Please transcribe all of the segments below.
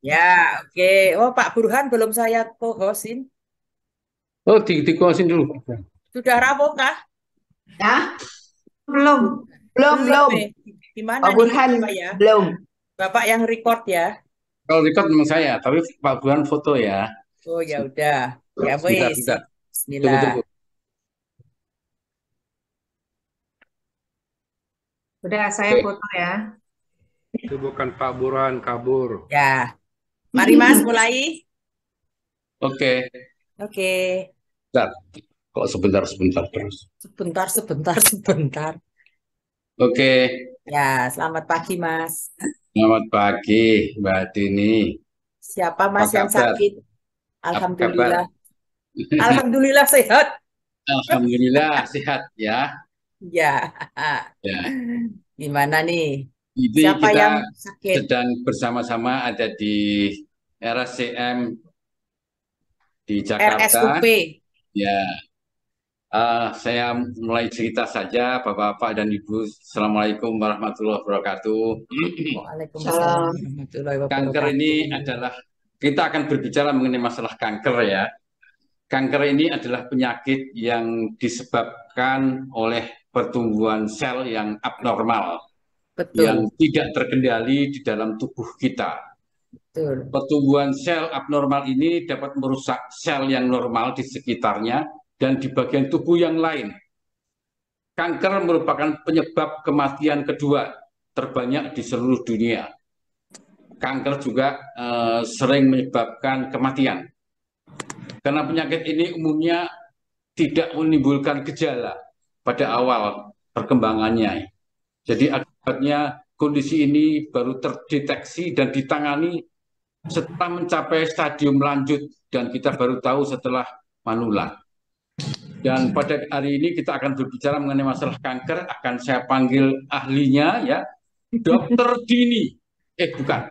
Ya, oke. Oh, Pak Burhan belum saya co-hostin. Oh, dikosin dulu. Sudah rampung kah? Ya, belum, belum, Belum belum. nih. Gimana Pak nih ya, Burhan Bapak ya? belum. Bapak yang record ya. Kalau record memang saya, tapi Pak Buan foto ya. Oh, ya udah. Ya Sebentar, wes. sebentar. Tunggu, Bismillah. tunggu. Udah saya Oke, foto ya. Itu bukan Pak Burhan kabur. Ya, mari Mas mulai. oke. Oke. Sebentar. Kok sebentar, sebentar terus. Sebentar, sebentar, sebentar. Oke, Ya, selamat pagi Mas. selamat pagi, Mbak Dini. Siapa Apa Mas yang kabar? sakit? Apa kabar? Alhamdulillah. Alhamdulillah sehat. Alhamdulillah sehat ya. Ya. Ya, Gimana nih? ini Siapa kita yang sakit? sedang bersama-sama ada di RSCM di Jakarta. RSUP. Ya, saya mulai cerita saja, Bapak-Bapak dan Ibu. Assalamualaikum warahmatullahi wabarakatuh. Waalaikumsalam Salam. warahmatullahi Kanker wabarakatuh. ini adalah, kita akan berbicara mengenai masalah kanker ya. Kanker ini adalah penyakit yang disebabkan oleh pertumbuhan sel yang abnormal, yang Betul, tidak terkendali di dalam tubuh kita. betul, Pertumbuhan sel abnormal ini dapat merusak sel yang normal di sekitarnya dan di bagian tubuh yang lain. Kanker merupakan penyebab kematian kedua terbanyak di seluruh dunia. Kanker juga sering menyebabkan kematian. Karena penyakit ini umumnya tidak menimbulkan gejala pada awal perkembangannya. Jadi akibatnya kondisi ini baru terdeteksi dan ditangani setelah mencapai stadium lanjut dan kita baru tahu setelah manula. Dan pada hari ini kita akan berbicara mengenai masalah kanker. Akan saya panggil ahlinya ya, Dokter Dini. Bukan,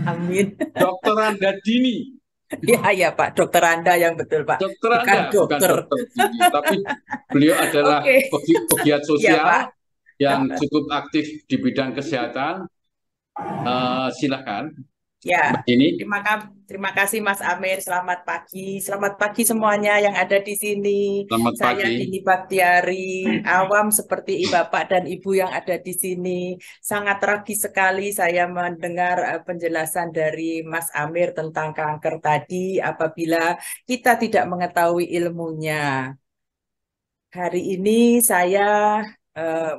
amin. Dokter Anda Dini. Ya, ya Pak, dokter Anda yang betul Pak, Dokter bukan Anda, bukan dokter. Dokter Dini, tapi beliau adalah Oke, pegiat ya Pak. sosial yang cukup aktif di bidang kesehatan. Silakan, Ya, Mbak Dini. terima kasih Mas Amir. Selamat pagi semuanya yang ada di sini. Selamat Saya pagi. Dini Baktiari, awam seperti Bapak dan Ibu yang ada di sini. Sangat tragis sekali saya mendengar penjelasan dari Mas Amir tentang kanker tadi apabila kita tidak mengetahui ilmunya. Hari ini saya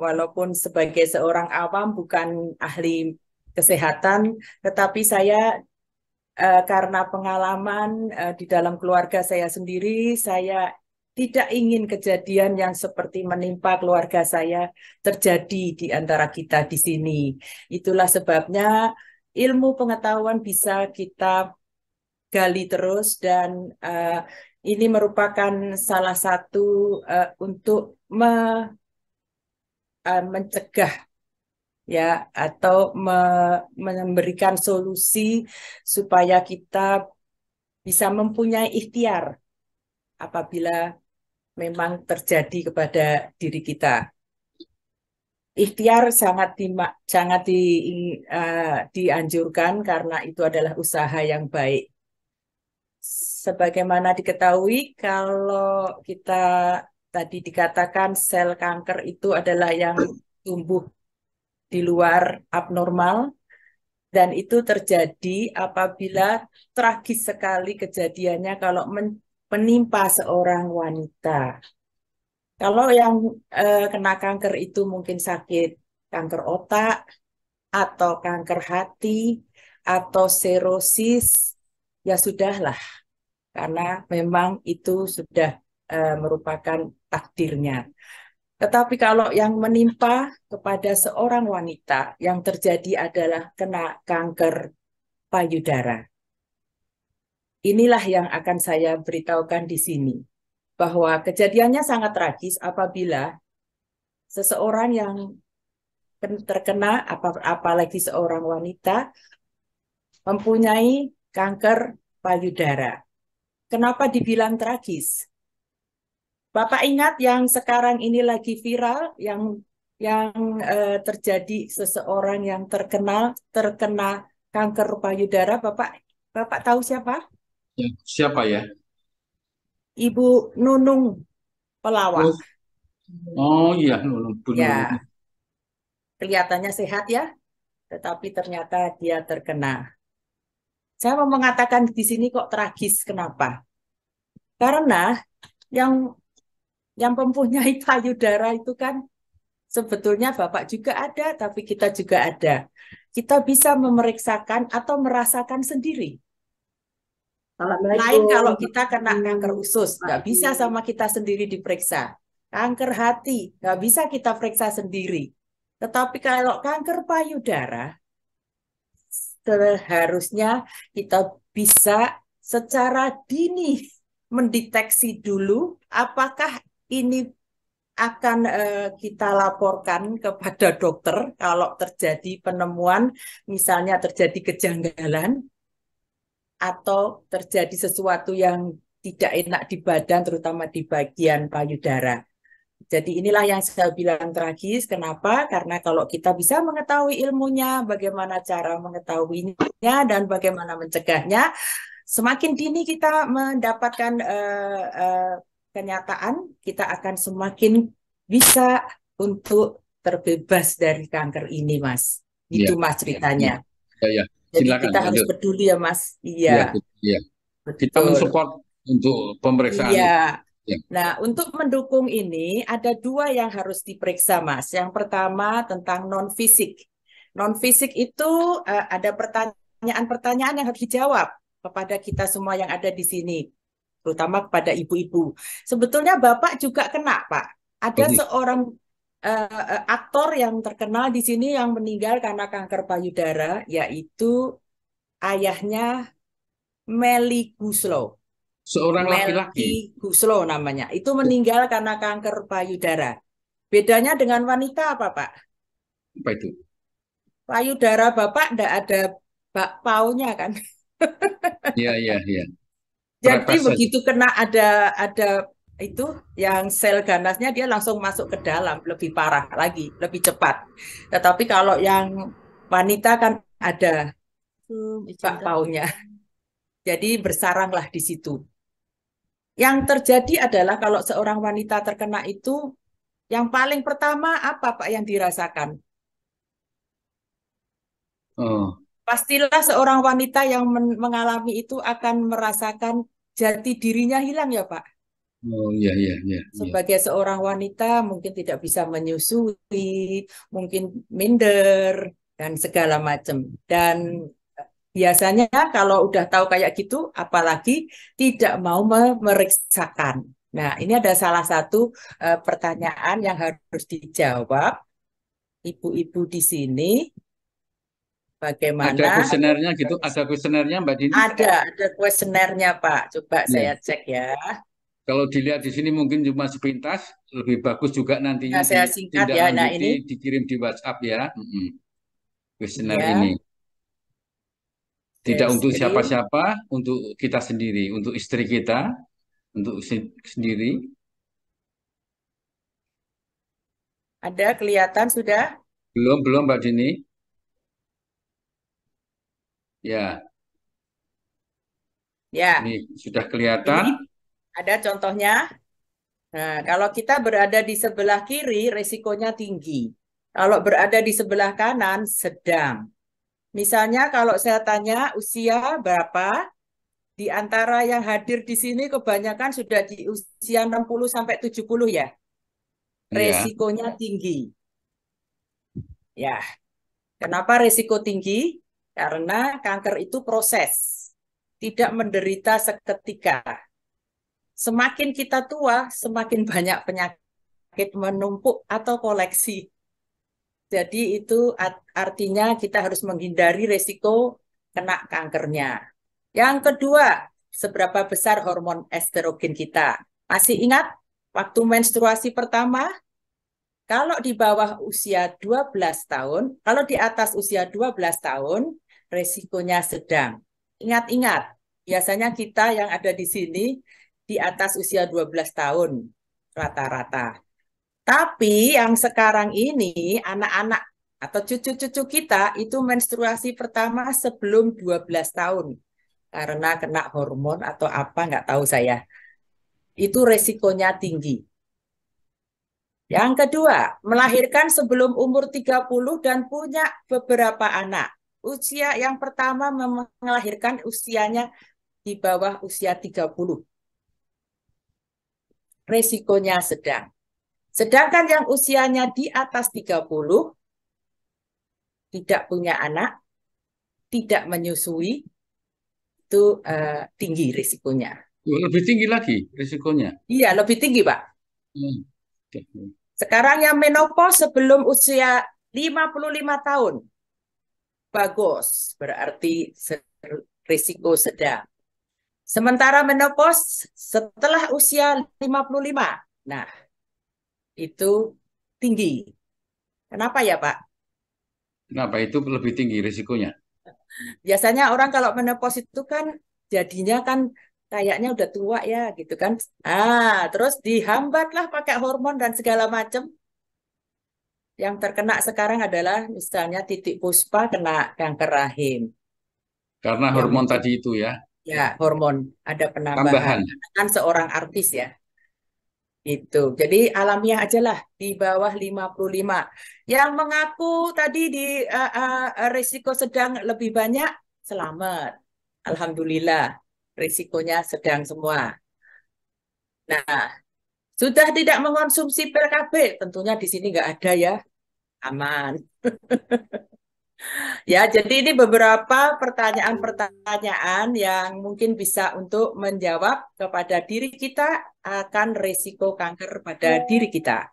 walaupun sebagai seorang awam bukan ahli kesehatan, tetapi saya karena pengalaman di dalam keluarga saya sendiri, saya tidak ingin kejadian yang seperti menimpa keluarga saya terjadi di antara kita di sini. Itulah sebabnya ilmu pengetahuan bisa kita gali terus dan ini merupakan salah satu untuk mencegah ya atau memberikan solusi supaya kita bisa mempunyai ikhtiar apabila memang terjadi kepada diri kita. Ikhtiar dianjurkan karena itu adalah usaha yang baik. Sebagaimana diketahui, kalau kita tadi dikatakan sel kanker itu adalah yang tumbuh di luar abnormal, dan itu terjadi apabila tragis sekali kejadiannya kalau menimpa seorang wanita. Kalau yang kena kanker itu mungkin sakit kanker otak, atau kanker hati, atau serosis, ya sudahlah, karena memang itu sudah merupakan takdirnya. Tetapi kalau yang menimpa kepada seorang wanita, yang terjadi adalah kena kanker payudara. Inilah yang akan saya beritahukan di sini. Bahwa kejadiannya sangat tragis apabila seseorang yang terkena, apalagi seorang wanita, mempunyai kanker payudara. Kenapa dibilang tragis? Bapak ingat yang sekarang ini lagi viral, yang terjadi seseorang yang terkena kanker payudara, Bapak tahu siapa? Ya, siapa ya? Ibu Nunung Pelawak. Oh, oh iya, Nunung, Bu Nunung. Ya, kelihatannya sehat ya, tetapi ternyata dia terkena. Saya mau mengatakan di sini kok tragis, kenapa? Karena yang mempunyai payudara itu kan sebetulnya Bapak juga ada, tapi kita juga ada. Kita bisa memeriksakan atau merasakan sendiri. Lain kalau kita kena kanker usus, nggak bisa sama kita sendiri diperiksa. Kanker hati, nggak bisa kita periksa sendiri. Tetapi kalau kanker payudara, seharusnya kita bisa secara dini mendeteksi dulu apakah ini akan kita laporkan kepada dokter kalau terjadi penemuan, misalnya terjadi kejanggalan atau terjadi sesuatu yang tidak enak di badan, terutama di bagian payudara. Jadi inilah yang saya bilang tragis. Kenapa? Karena kalau kita bisa mengetahui ilmunya, bagaimana cara mengetahuinya dan bagaimana mencegahnya, semakin dini kita mendapatkan kenyataan, kita akan semakin bisa untuk terbebas dari kanker ini, Mas. Iya, Itu Mas ceritanya. ya. Jadi Silakan, kita harus lanjut. peduli ya, Mas. Iya, Iya, iya. Kita betul. mensupport untuk pemeriksaan itu. Iya. Ya. Nah, untuk mendukung ini ada dua yang harus diperiksa, Mas. Yang pertama tentang non-fisik. Non-fisik itu ada pertanyaan-pertanyaan yang harus dijawab kepada kita semua yang ada di sini, terutama kepada ibu-ibu. Sebetulnya Bapak juga kena, Pak. Ada Oke. seorang aktor yang terkenal di sini yang meninggal karena kanker payudara, yaitu ayahnya Melly Guslo. Seorang Melly laki-laki, Guslo namanya. Itu meninggal karena kanker payudara. Bedanya dengan wanita apa, Pak? apa itu? Payudara Bapak tidak ada paunya kan. Iya, iya, iya. Jadi Terepes saja. begitu kena ada itu yang sel ganasnya dia langsung masuk ke dalam, lebih parah lagi, lebih cepat. Tetapi kalau yang wanita kan ada paunya. Jadi bersaranglah di situ. Yang terjadi adalah kalau seorang wanita terkena itu, yang paling pertama apa Pak yang dirasakan? Oh, Pastilah seorang wanita yang mengalami itu akan merasakan jati dirinya hilang ya Pak. oh, iya, iya, iya, iya. Sebagai seorang wanita mungkin tidak bisa menyusui, mungkin minder, dan segala macam. Dan biasanya kalau udah tahu kayak gitu, apalagi tidak mau memeriksakan. Nah, ini ada salah satu pertanyaan yang harus dijawab ibu-ibu di sini. Ada Bagaimana? kuesionernya gitu, ada kuesionernya Mbak Dini? Ada kuesionernya Pak. Coba Iya. saya cek ya. Kalau dilihat di sini mungkin cuma sepintas, lebih bagus juga nantinya Nah, saya singkat ya. Nah, ditindaklanjuti, ini dikirim di WhatsApp ya. Kuesioner ya, ini. Tidak saya untuk screen. siapa-siapa, untuk kita sendiri, untuk istri kita, untuk sendiri. Ada kelihatan sudah? Belum Mbak Dini. Ya, Ya, ini sudah ini kelihatan. ada contohnya. Nah, kalau kita berada di sebelah kiri, resikonya tinggi. Kalau berada di sebelah kanan, sedang. Misalnya kalau saya tanya usia berapa, di antara yang hadir di sini kebanyakan sudah di usia 60 sampai 70 ya. Iya. Resikonya tinggi. Ya, kenapa resiko tinggi? Karena kanker itu proses, tidak menderita seketika. Semakin kita tua, semakin banyak penyakit menumpuk atau koleksi. Jadi itu artinya kita harus menghindari resiko kena kankernya. Yang kedua, seberapa besar hormon estrogen kita. Masih ingat waktu menstruasi pertama? Kalau di bawah usia 12 tahun, kalau di atas usia 12 tahun, resikonya sedang. Ingat-ingat, biasanya kita yang ada di sini di atas usia 12 tahun rata-rata. Tapi yang sekarang ini anak-anak atau cucu-cucu kita itu menstruasi pertama sebelum 12 tahun. Karena kena hormon atau apa, nggak tahu saya. Itu resikonya tinggi. Yang kedua, melahirkan sebelum umur 30 dan punya beberapa anak. Usia yang pertama melahirkan usianya di bawah usia 30. Resikonya sedang. Sedangkan yang usianya di atas 30, tidak punya anak, tidak menyusui, itu tinggi risikonya. Lebih tinggi lagi risikonya. Iya, lebih tinggi, Pak. Hmm. Sekarang yang menopause sebelum usia 55 tahun, bagus, berarti risiko sedang. Sementara menopause setelah usia 55, nah itu tinggi. Kenapa ya, Pak? Kenapa itu lebih tinggi risikonya? Biasanya orang kalau menopause itu kan jadinya kan kayaknya udah tua ya gitu kan. Terus dihambatlah pakai hormon dan segala macam. Yang terkena sekarang adalah misalnya titik puspa kena kanker rahim. Karena Ya hormon mungkin tadi itu ya, ya hormon ada penambahan. tambahan. Kan seorang artis ya. Itu. Jadi alamiah aja lah di bawah 55. Yang mengaku tadi di risiko sedang lebih banyak, selamat. Alhamdulillah, risikonya sedang semua. Nah, sudah tidak mengonsumsi pil KB, tentunya di sini nggak ada ya, aman. Ya, jadi ini beberapa pertanyaan-pertanyaan yang mungkin bisa untuk menjawab kepada diri kita akan risiko kanker pada diri kita.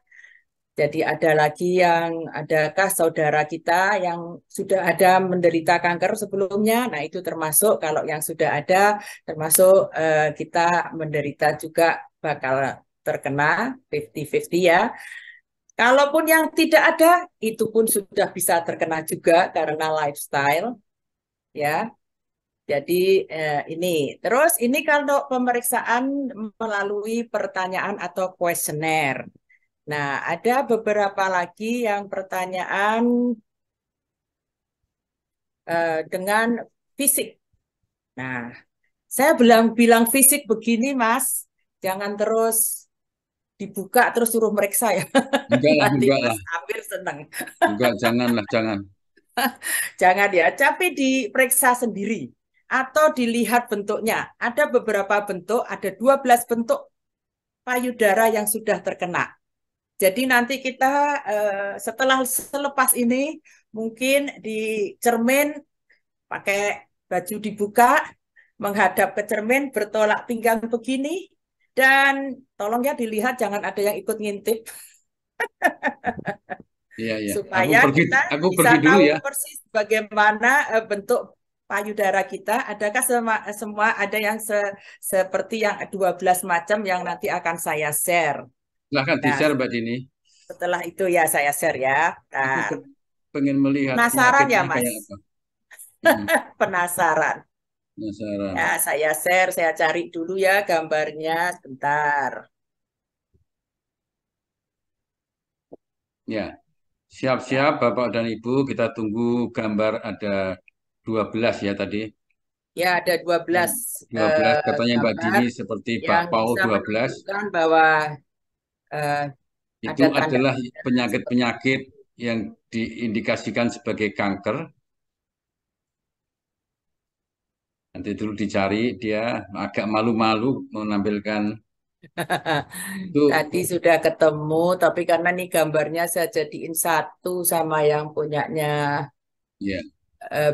Jadi ada lagi yang, adakah saudara kita yang sudah ada menderita kanker sebelumnya? Nah itu termasuk kalau yang sudah ada, termasuk kita menderita juga bakal terkena 50-50 ya. Kalaupun yang tidak ada, itu pun sudah bisa terkena juga karena lifestyle ya. Jadi ini, terus ini kalau pemeriksaan melalui pertanyaan atau kuesioner. Nah, ada beberapa lagi yang pertanyaan dengan fisik. Nah, saya bilang fisik begini, Mas, jangan terus dibuka terus suruh meriksa ya. Enggak lah, Nanti enggak Mas lah. Amir senang. Enggak, janganlah, jangan. Jangan ya, tapi diperiksa sendiri atau dilihat bentuknya. Ada beberapa bentuk, ada 12 bentuk payudara yang sudah terkena. Jadi nanti kita setelah selepas ini mungkin di cermin pakai baju dibuka, menghadap ke cermin, bertolak pinggang begini, dan tolong ya dilihat jangan ada yang ikut ngintip Iya, iya. supaya kita Aku bisa pergi dulu tahu ya. persis bagaimana bentuk payudara kita. Adakah semua ada yang seperti yang 12 macam yang nanti akan saya share. Silahkan Nah, di-share, Mbak Dini. setelah itu ya saya share ya. Aku Nah, pengen melihat penasaran ya, penyakitnya Mas? kayak apa. Hmm, Penasaran. penasaran. Ya, saya share, saya cari dulu ya gambarnya sebentar. Ya, siap-siap Bapak dan Ibu, kita tunggu gambar ada 12 ya tadi. Ya, ada 12 12 katanya Mbak gambar Dini seperti yang bakpao bisa 12. menunjukkan bahwa eh, Itu ada adalah tanda-tanda seperti penyakit-penyakit yang diindikasikan sebagai kanker. Nanti dulu dicari, dia agak malu-malu menampilkan itu. tadi sudah ketemu, tapi karena nih gambarnya saya jadiin satu sama yang punyanya Ya,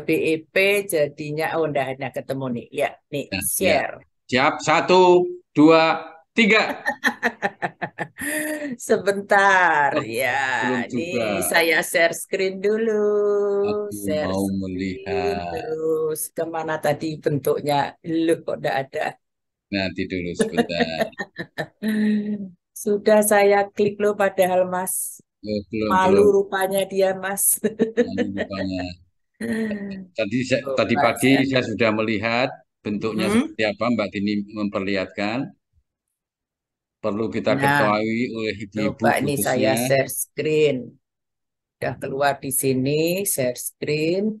BEP, jadinya, oh udah ketemu nih. Ya, nih, ya, ya. share. Siap, 1, 2, 3. Sebentar, Oh, ya. belum Ini juga. saya share screen dulu. Aku Share mau screen melihat. terus kemana tadi bentuknya? Loh, kok udah ada? Nanti dulu sebentar. Sudah saya klik loh padahal Mas. Oh, belum, Malu belum. rupanya dia, Mas. Lalu rupanya. Tadi Coba pagi saya. saya sudah melihat bentuknya Mhm. seperti apa, Mbak Dini memperlihatkan. Perlu kita Nah, ketahui oleh ibu-ibu coba ini saya khususnya. share screen. Udah keluar di sini, share screen.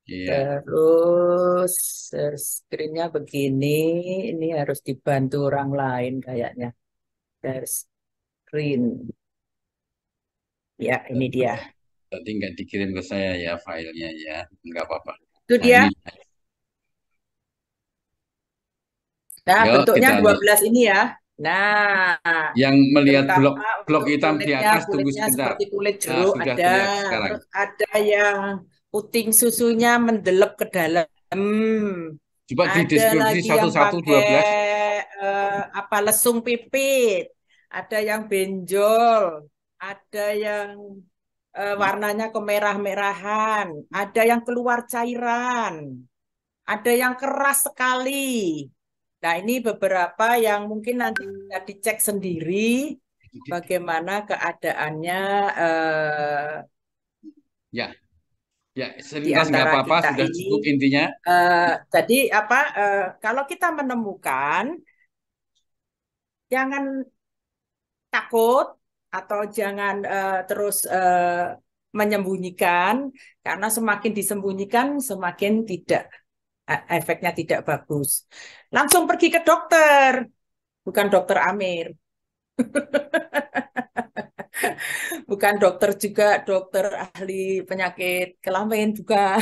Iya. Terus share screen-nya begini. Ini harus dibantu orang lain kayaknya. Share screen. Ya, ini dia. Tadi nggak dikirim ke saya ya filenya ya. Nggak apa-apa. Itu Nah, dia. ini. Nah, Yuk, bentuknya kita lihat. 12 ini ya. Nah, Yang melihat blok terutama blok untuk hitam di kulitnya, atas, tunggu kulitnya sebentar. seperti kulit Nah, jeruk sudah ada. terlihat sekarang. Terus ada yang puting susunya mendelep ke dalam. Coba di Ada deskripsi lagi yang 1112. pakai apa lesung pipit. Ada yang benjol. Ada yang warnanya kemerah-merahan. Ada yang keluar cairan. Ada yang keras sekali. Nah, ini beberapa yang mungkin nanti bisa dicek sendiri bagaimana keadaannya Ya, ya, di selintas nggak antara apa-apa, kita sudah ini. cukup intinya. Jadi apa? Kalau kita menemukan, jangan takut atau jangan terus menyembunyikan, karena semakin disembunyikan semakin tidak efeknya tidak bagus. Langsung pergi ke dokter, bukan dokter Amir. Bukan dokter juga, dokter ahli penyakit kelamin bukan.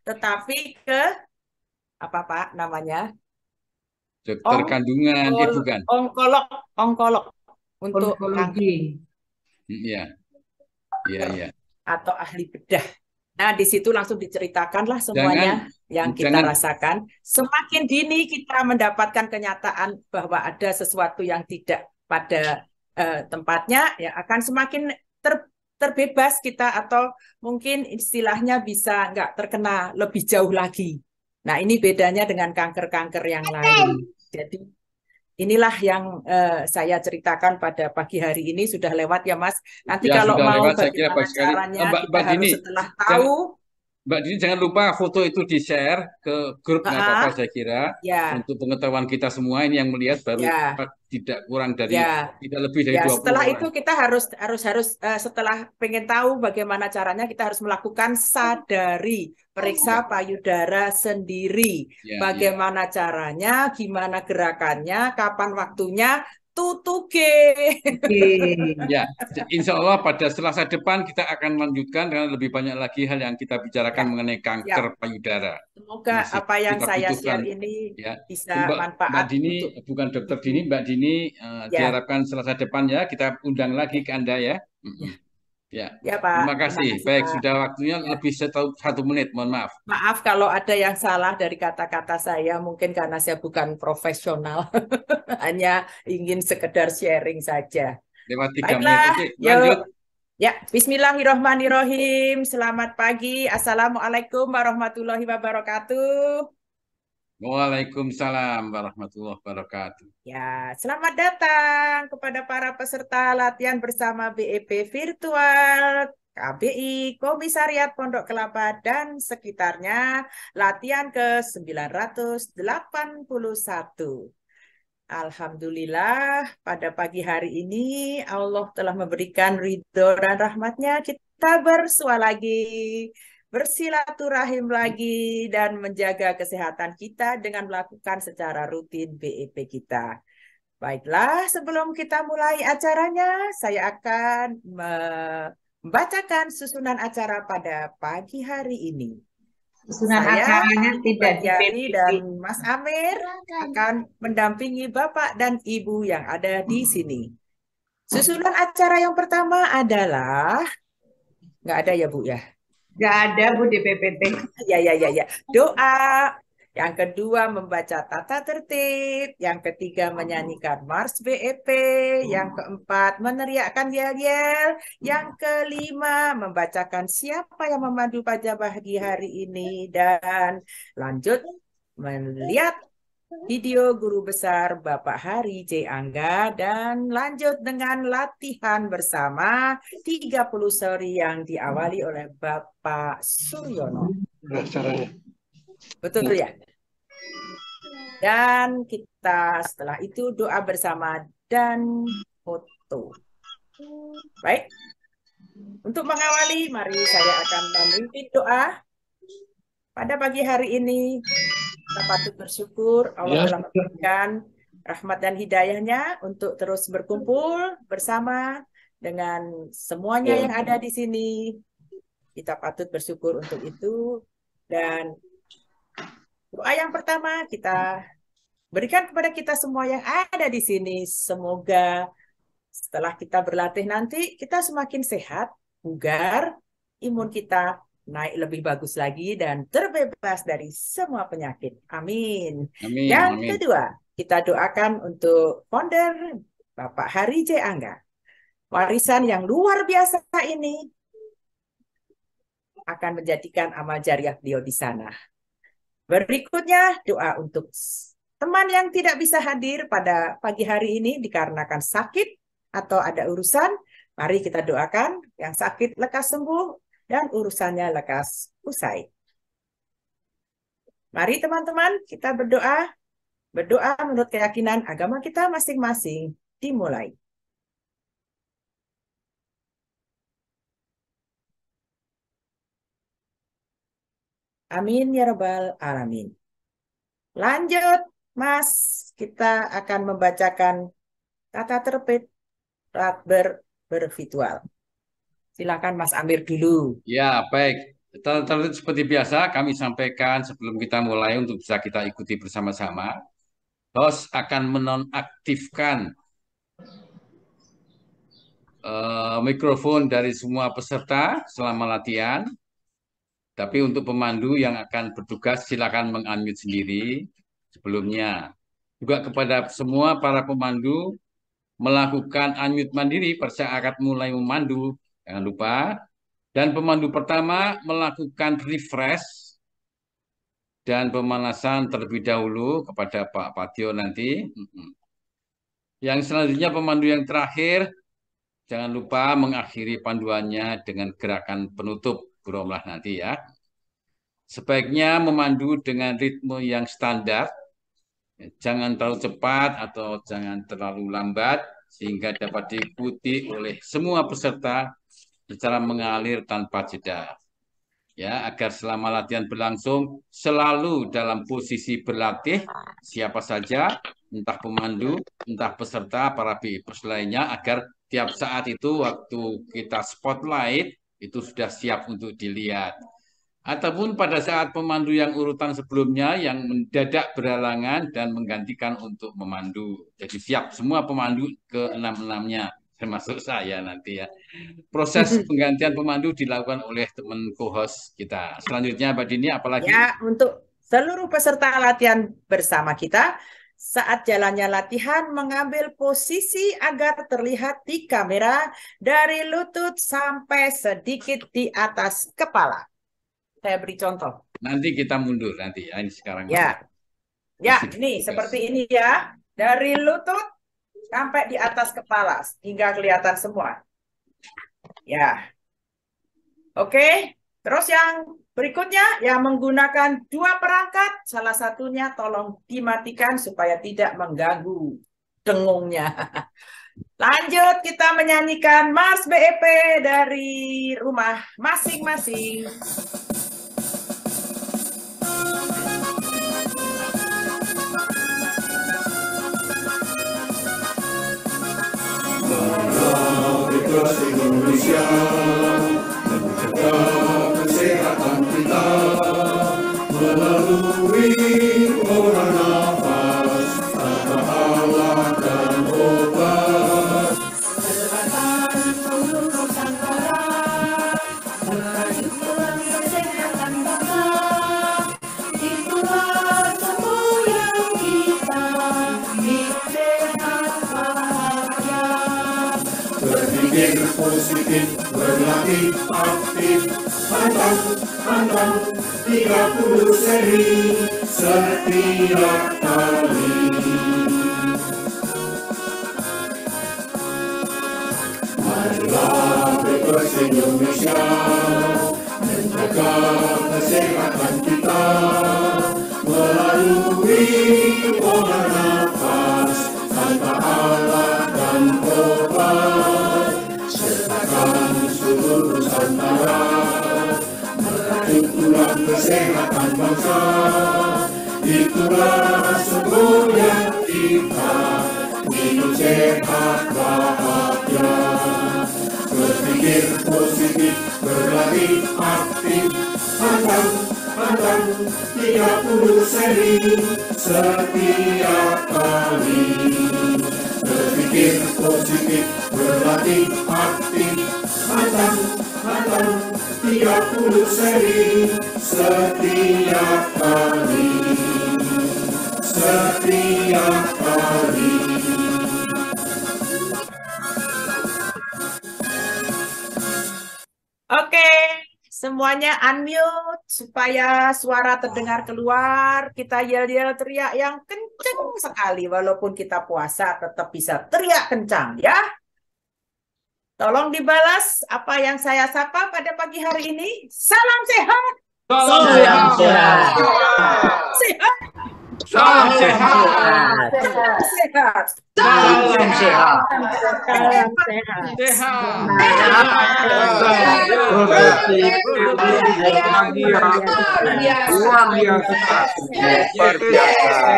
Tetapi ke apa Pak namanya? Dokter kandungan, Ongkol, bukan. onkolog, onkolog untuk kanker Onkologi. Iya, iya, iya. atau ahli bedah. Nah, di situ langsung diceritakanlah Jangan, semuanya yang kita jangan, rasakan. Semakin dini kita mendapatkan kenyataan bahwa ada sesuatu yang tidak pada tempatnya, ya akan semakin terbebas kita atau mungkin istilahnya bisa nggak terkena lebih jauh lagi. Nah, ini bedanya dengan kanker-kanker yang lain. Jadi inilah yang saya ceritakan pada pagi hari ini. Sudah lewat ya Mas. Nanti ya kalau sudah mau lewat, saya kira bagaimana bagus sekali. caranya Mbak, kita Mbak harus Dini, setelah jangan, tahu. Mbak Dini jangan lupa foto itu di-share ke grup, nggak apa-apa Ah, saya kira. ya, Untuk pengetahuan kita semua ini yang melihat baru ya, tidak kurang dari, ya. tidak lebih dari Ya, 20 setelah orang. itu kita harus setelah pengen tahu bagaimana caranya, kita harus melakukan sadari, periksa Ya, payudara sendiri. ya, ya. Bagaimana caranya, gimana gerakannya, kapan waktunya, tutuge. Oke. Ya, insya Allah pada Selasa depan kita akan lanjutkan dengan lebih banyak lagi hal yang kita bicarakan Ya, mengenai siap. kanker payudara. Semoga Masih apa yang kita saya butuhkan share ini ya. bisa Mbak manfaat Dini, untuk bukan Dokter Dini, Ibu. Mbak Dini Ya, diharapkan Selasa depan ya kita undang lagi ke Anda ya. ya, Ya, ya Pak. terima Terima kasih. kasih Baik, Pak. sudah waktunya Ya. lebih 1 menit, mohon maaf. Maaf kalau ada yang salah dari kata-kata saya, mungkin karena saya bukan profesional, hanya ingin sekedar sharing saja. Lewat 3 menit. Baiklah, Oke, lanjut. yuk. Ya, Bismillahirrohmanirrohim. Selamat pagi. Assalamualaikum warahmatullahi wabarakatuh. Waalaikumsalam warahmatullahi wabarakatuh. Ya, selamat datang kepada para peserta latihan bersama BEP Virtual KBI Komisariat Pondok Kelapa dan sekitarnya, latihan ke-981. Alhamdulillah, pada pagi hari ini Allah telah memberikan ridho dan rahmatnya, kita bersua lagi, bersilaturahim lagi, dan menjaga kesehatan kita dengan melakukan secara rutin BEP kita. Baiklah, sebelum kita mulai acaranya, saya akan membacakan susunan acara pada pagi hari ini. Susunan Saya, acaranya Ibu tidak di Batiari PPT. dan Mas Amir akan mendampingi Bapak dan Ibu yang ada di sini. Susunan acara yang pertama adalah, nggak ada ya Bu ya? Nggak ada Bu di PPT. Ya. Doa. Yang kedua membaca tata tertib. Yang ketiga menyanyikan Mars BEP. Yang keempat meneriakkan yel-yel. Yang kelima membacakan siapa yang memandu pada pagi hari ini. Dan lanjut melihat video guru besar Bapak Hari J. Angga. Dan lanjut dengan latihan bersama 30 seri yang diawali oleh Bapak Suryono. Nah, caranya. Betul ya? Dan kita setelah itu doa bersama dan foto. Baik. Untuk mengawali, mari saya akan memimpin doa. Pada pagi hari ini, kita patut bersyukur Allah telah memberikan rahmat dan hidayahnya untuk terus berkumpul bersama dengan semuanya yang ada di sini. Kita patut bersyukur untuk itu. Dan doa yang pertama kita berikan kepada kita semua yang ada di sini. Semoga setelah kita berlatih nanti, kita semakin sehat, bugar, imun kita naik lebih bagus lagi, dan terbebas dari semua penyakit. Amin. Amin. Yang Amin. kedua, kita doakan untuk founder Bapak Hari J. Angga. Warisan yang luar biasa ini akan menjadikan amal jariah beliau di sana. Berikutnya, doa untuk teman yang tidak bisa hadir pada pagi hari ini dikarenakan sakit atau ada urusan. Mari kita doakan yang sakit lekas sembuh dan urusannya lekas usai. Mari teman-teman kita berdoa. Berdoa menurut keyakinan agama kita masing-masing. Dimulai. Amin ya rabbal alamin. Lanjut, Mas. Kita akan membacakan tata tertib bervirtual. Silakan Mas Amir dulu. Ya, baik. Tertutup seperti biasa, kami sampaikan sebelum kita mulai untuk bisa kita ikuti bersama-sama. Host akan menonaktifkan mikrofon dari semua peserta selama latihan. Tapi untuk pemandu yang akan bertugas, silakan meng-unmute sendiri sebelumnya. Juga kepada semua para pemandu, melakukan unmute mandiri pada saat mulai memandu. Jangan lupa. Dan pemandu pertama melakukan refresh dan pemanasan terlebih dahulu kepada Pak Patio nanti. Yang selanjutnya pemandu yang terakhir, jangan lupa mengakhiri panduannya dengan gerakan penutup Bromlah nanti ya. Sebaiknya memandu dengan ritme yang standar. Jangan terlalu cepat atau jangan terlalu lambat sehingga dapat diikuti oleh semua peserta secara mengalir tanpa jeda. Ya, agar selama latihan berlangsung selalu dalam posisi berlatih siapa saja, entah pemandu, entah peserta, para BIPers lainnya, agar tiap saat itu waktu kita spotlight itu sudah siap untuk dilihat. Ataupun pada saat pemandu yang urutan sebelumnya yang mendadak berhalangan dan menggantikan untuk memandu. Jadi siap semua pemandu ke 6-6-nya, termasuk saya nanti ya. Proses penggantian pemandu dilakukan oleh teman co-host kita. Selanjutnya Mbak Dini, apalagi? Ya, untuk seluruh peserta latihan bersama kita, saat jalannya latihan mengambil posisi agar terlihat di kamera dari lutut sampai sedikit di atas kepala. Saya beri contoh. Nanti kita mundur nanti ya, ini sekarang. Ya, ya ini seperti ini ya, dari lutut sampai di atas kepala hingga kelihatan semua. Ya, oke. Terus yang berikutnya yang menggunakan dua perangkat, salah satunya tolong dimatikan supaya tidak mengganggu dengungnya. Lanjut kita menyanyikan Mars BEP dari rumah masing-masing. Indonesia menjaga kesehatan kita melalui orang nafas tanpa alat dan obat. Gerakan seluruh Nusantara merajukan kesehatan kita, itulah semboyan kita, hidup sehat bahagia. Berpikir positif, berlatih aktif, pantang 30 seri setiap kali. Marilah BIPers Indonesia menjaga kesehatan kita melalui pola nafas tanpa alat dan obat. Sertakan seluruh itulah kesehatan bangsa, itulah semboyan kita, hidup sehat bahagia. Berpikir positif, berlatih aktif, pantang 30 seri setiap kali. Berpikir positif, berlatih aktif, pantang 30 seri setiap kali. Setiap kali. Oke, semuanya unmute supaya suara terdengar keluar. Kita yel-yel teriak yang kenceng sekali. Walaupun kita puasa tetap bisa teriak kencang ya. Tolong dibalas apa yang saya sapa pada pagi hari ini. Salam sehat. Salam Salam sehat. sehat. Salam sehat. Salam sehat. Salam sehat. Salam sehat. Sehat. Produktif, bahagia, luar biasa, luar biasa.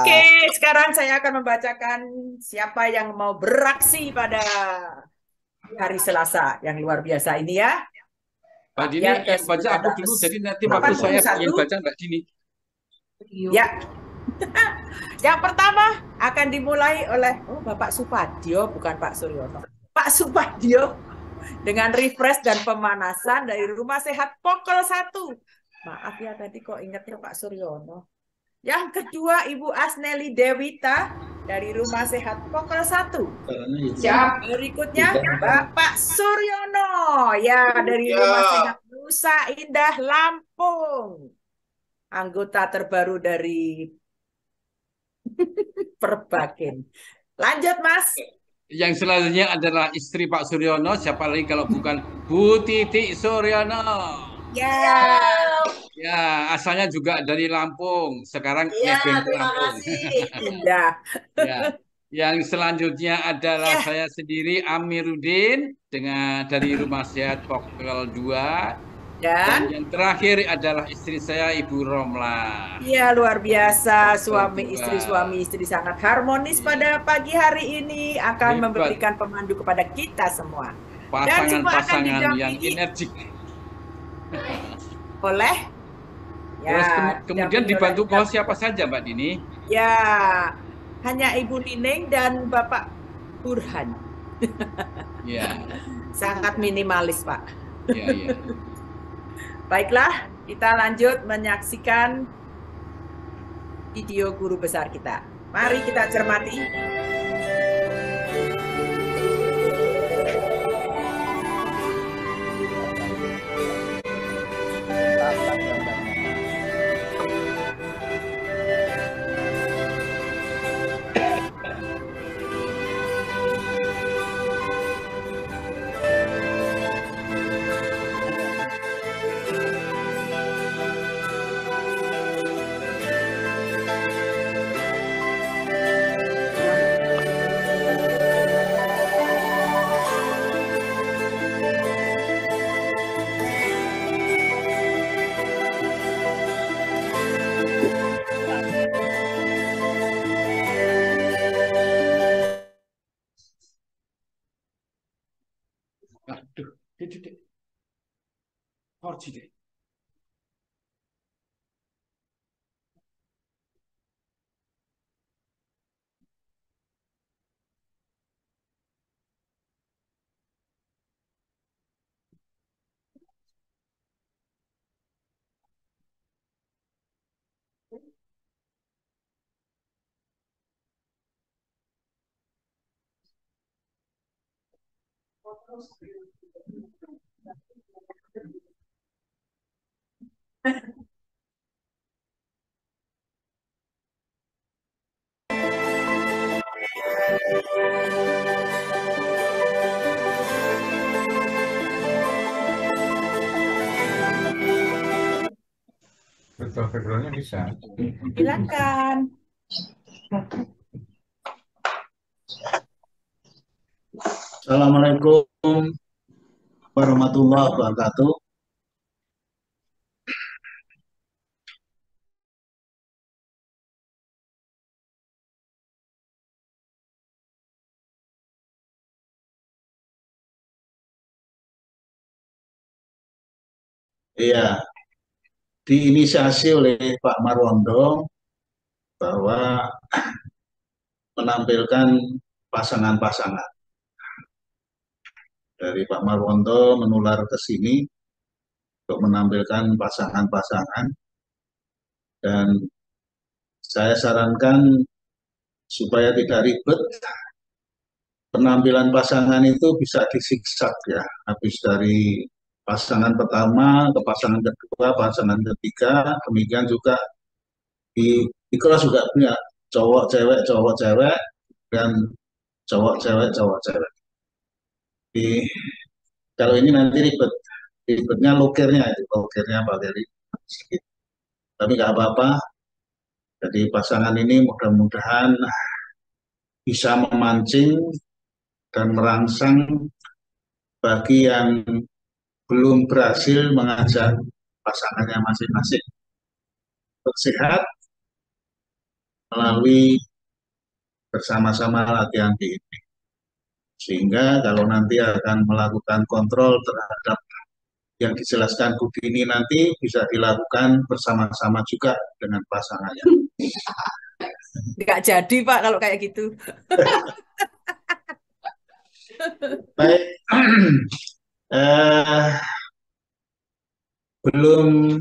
Oke, sekarang saya akan membacakan siapa yang mau beraksi pada hari Selasa yang luar biasa ini ya. Mbak Dini, Yang yang baca aku dulu, jadi nanti waktu saya 81. yang baca Mbak Dini. Ya. Yang pertama akan dimulai oleh Bapak Supadio, bukan Pak Suryono. Pak Supadio dengan refresh dan pemanasan dari Rumah Sehat Pokol 1. Maaf ya tadi kok ingatnya Pak Suryono. Yang kedua Ibu Asneli Dewita dari Rumah Sehat Pokol 1. Berikutnya Bapak Suryono ya dari Rumah Sehat Nusa Indah Lampung. Anggota terbaru dari Perbakin. Lanjut Mas. Yang selanjutnya adalah istri Pak Suryono, siapa lagi kalau bukan Bu Titi Suryono. Ya. Ya, asalnya juga dari Lampung, sekarang Ya, nebeng ke terima Lampung. kasih. Ya. Ya. Yang selanjutnya adalah Ya. saya sendiri Amiruddin dari Rumah Sehat Pokol 2. Dan Dan yang terakhir adalah istri saya Ibu Romla. ya luar biasa suami Kedua. istri sangat harmonis pada pagi hari ini akan Hebat. memberikan pemandu kepada kita semua. Dan semua akan Pasangan-pasangan yang didampingi energik. oleh Terus kemudian dibantu oleh- oleh siapa saja Mbak Dini? Ya, hanya Ibu Nining dan Bapak Burhan. Ya, Sangat minimalis, Pak. ya. Baiklah, kita lanjut menyaksikan video guru besar kita. Mari kita cermati. Aduh, dek. Porci deh. Betul, backgroundnya bisa. Silakan. Assalamualaikum warahmatullahi wabarakatuh. Iya, diinisiasi oleh Pak Marwondo bahwa menampilkan pasangan-pasangan. Dari Pak Marwondo menular ke sini untuk menampilkan pasangan-pasangan, dan saya sarankan supaya tidak ribet, penampilan pasangan itu bisa disiksak ya, habis dari pasangan pertama ke pasangan kedua, pasangan ketiga, demikian juga di kelas juga punya cowok cewek dan cowok cewek. Di kalau ini nanti ribetnya lokernya pakai ribet sedikit. Tapi nggak apa-apa. Jadi pasangan ini mudah-mudahan bisa memancing dan merangsang bagi yang belum berhasil mengajak pasangannya masing-masing untuk sehat melalui bersama-sama latihan ini. Sehingga kalau nanti akan melakukan kontrol terhadap yang dijelaskan Bu Dini nanti bisa dilakukan bersama-sama juga dengan pasangannya. Nggak jadi Pak kalau kayak gitu. Baik, belum,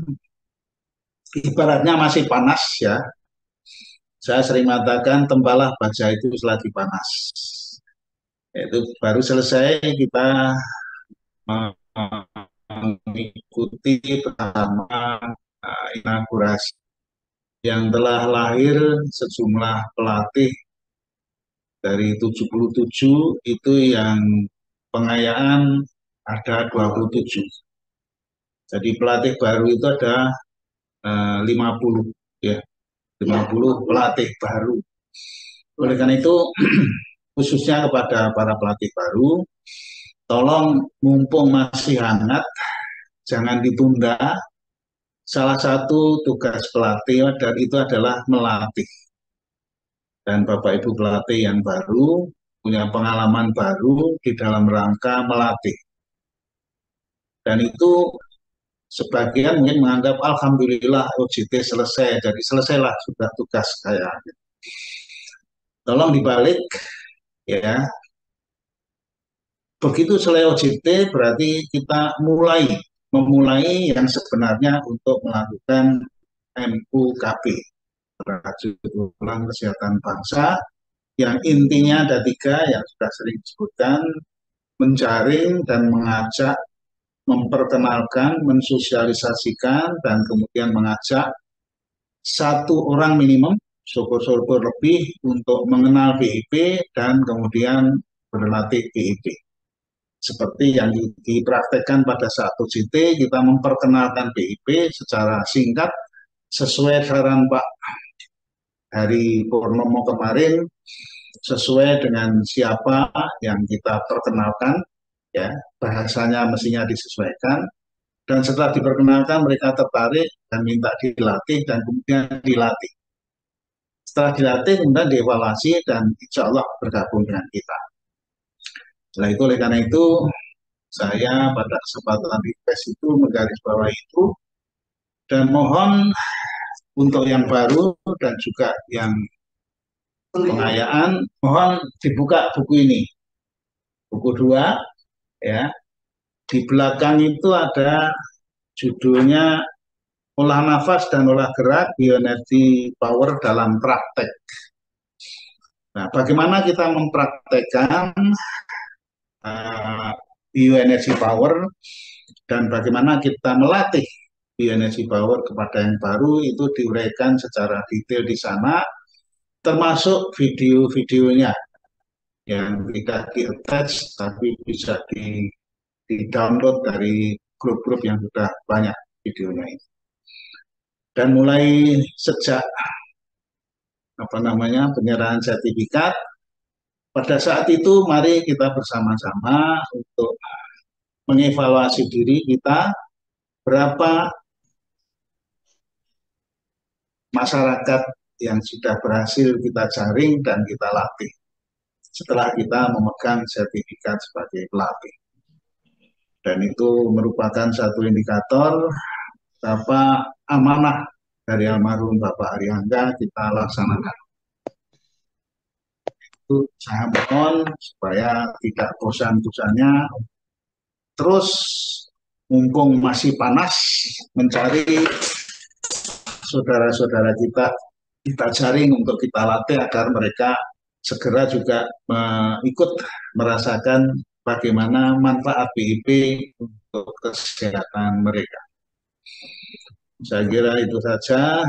ibaratnya masih panas ya. Saya sering mengatakan tempalah baja itu selagi panas. Itu baru selesai kita mengikuti pertama inaugurasi yang telah lahir sejumlah pelatih dari 77, itu yang pengayaan ada 27. Jadi pelatih baru itu ada 50 ya, 50 pelatih baru. Oleh karena itu khususnya kepada para pelatih baru, tolong mumpung masih hangat, jangan ditunda. Salah satu tugas pelatih dan itu adalah melatih. Dan Bapak Ibu pelatih yang baru punya pengalaman baru di dalam rangka melatih. Dan itu sebagian mungkin menganggap alhamdulillah OJT selesai, jadi selesailah sudah tugas saya. Tolong dibalik ya. Begitu selesai OJT berarti kita memulai yang sebenarnya untuk melakukan MUKB, Rajut Ulang Kesehatan Bangsa, yang intinya ada 3 yang sudah sering disebutkan: menjaring dan mengajak, memperkenalkan, mensosialisasikan, dan kemudian mengajak 1 orang minimum, syukur-syukur lebih, untuk mengenal BIP dan kemudian berlatih BIP. Seperti yang dipraktekkan pada saat OJT, kita memperkenalkan BIP secara singkat sesuai saran Pak Hari Purnomo kemarin, sesuai dengan siapa yang kita perkenalkan ya, bahasanya mestinya disesuaikan, dan setelah diperkenalkan mereka tertarik dan minta dilatih dan kemudian dilatih. Setelah dilatih kemudian dievaluasi dan insya Allah bergabung dengan kita. Setelah itu, oleh karena itu saya pada kesempatan di PES itu menggarisbawahi itu, dan mohon untuk yang baru dan juga yang pengayaan, mohon dibuka buku ini, buku 2 ya. Di belakang itu ada judulnya Olah Nafas dan Olah Gerak Bioenergi Power dalam Praktek. Nah, bagaimana kita mempraktekkan bioenergi power dan bagaimana kita melatih bioenergi power kepada yang baru, itu diuraikan secara detail di sana, termasuk video-videonya yang tidak di-attach tapi bisa di-download dari grup-grup yang sudah banyak videonya itu. Dan mulai sejak penyerahan sertifikat, pada saat itu mari kita bersama-sama untuk mengevaluasi diri kita, berapa masyarakat yang sudah berhasil kita jaring dan kita latih setelah kita memegang sertifikat sebagai pelatih. Dan itu merupakan satu indikator berapa amanah dari almarhum Bapak Aryangga kita laksanakan. Itu saya mohon supaya tidak bosan-bosannya terus mumpung masih panas mencari saudara-saudara kita jaring untuk kita latih agar mereka segera juga ikut merasakan bagaimana manfaat BIP untuk kesehatan mereka. Saya kira itu saja,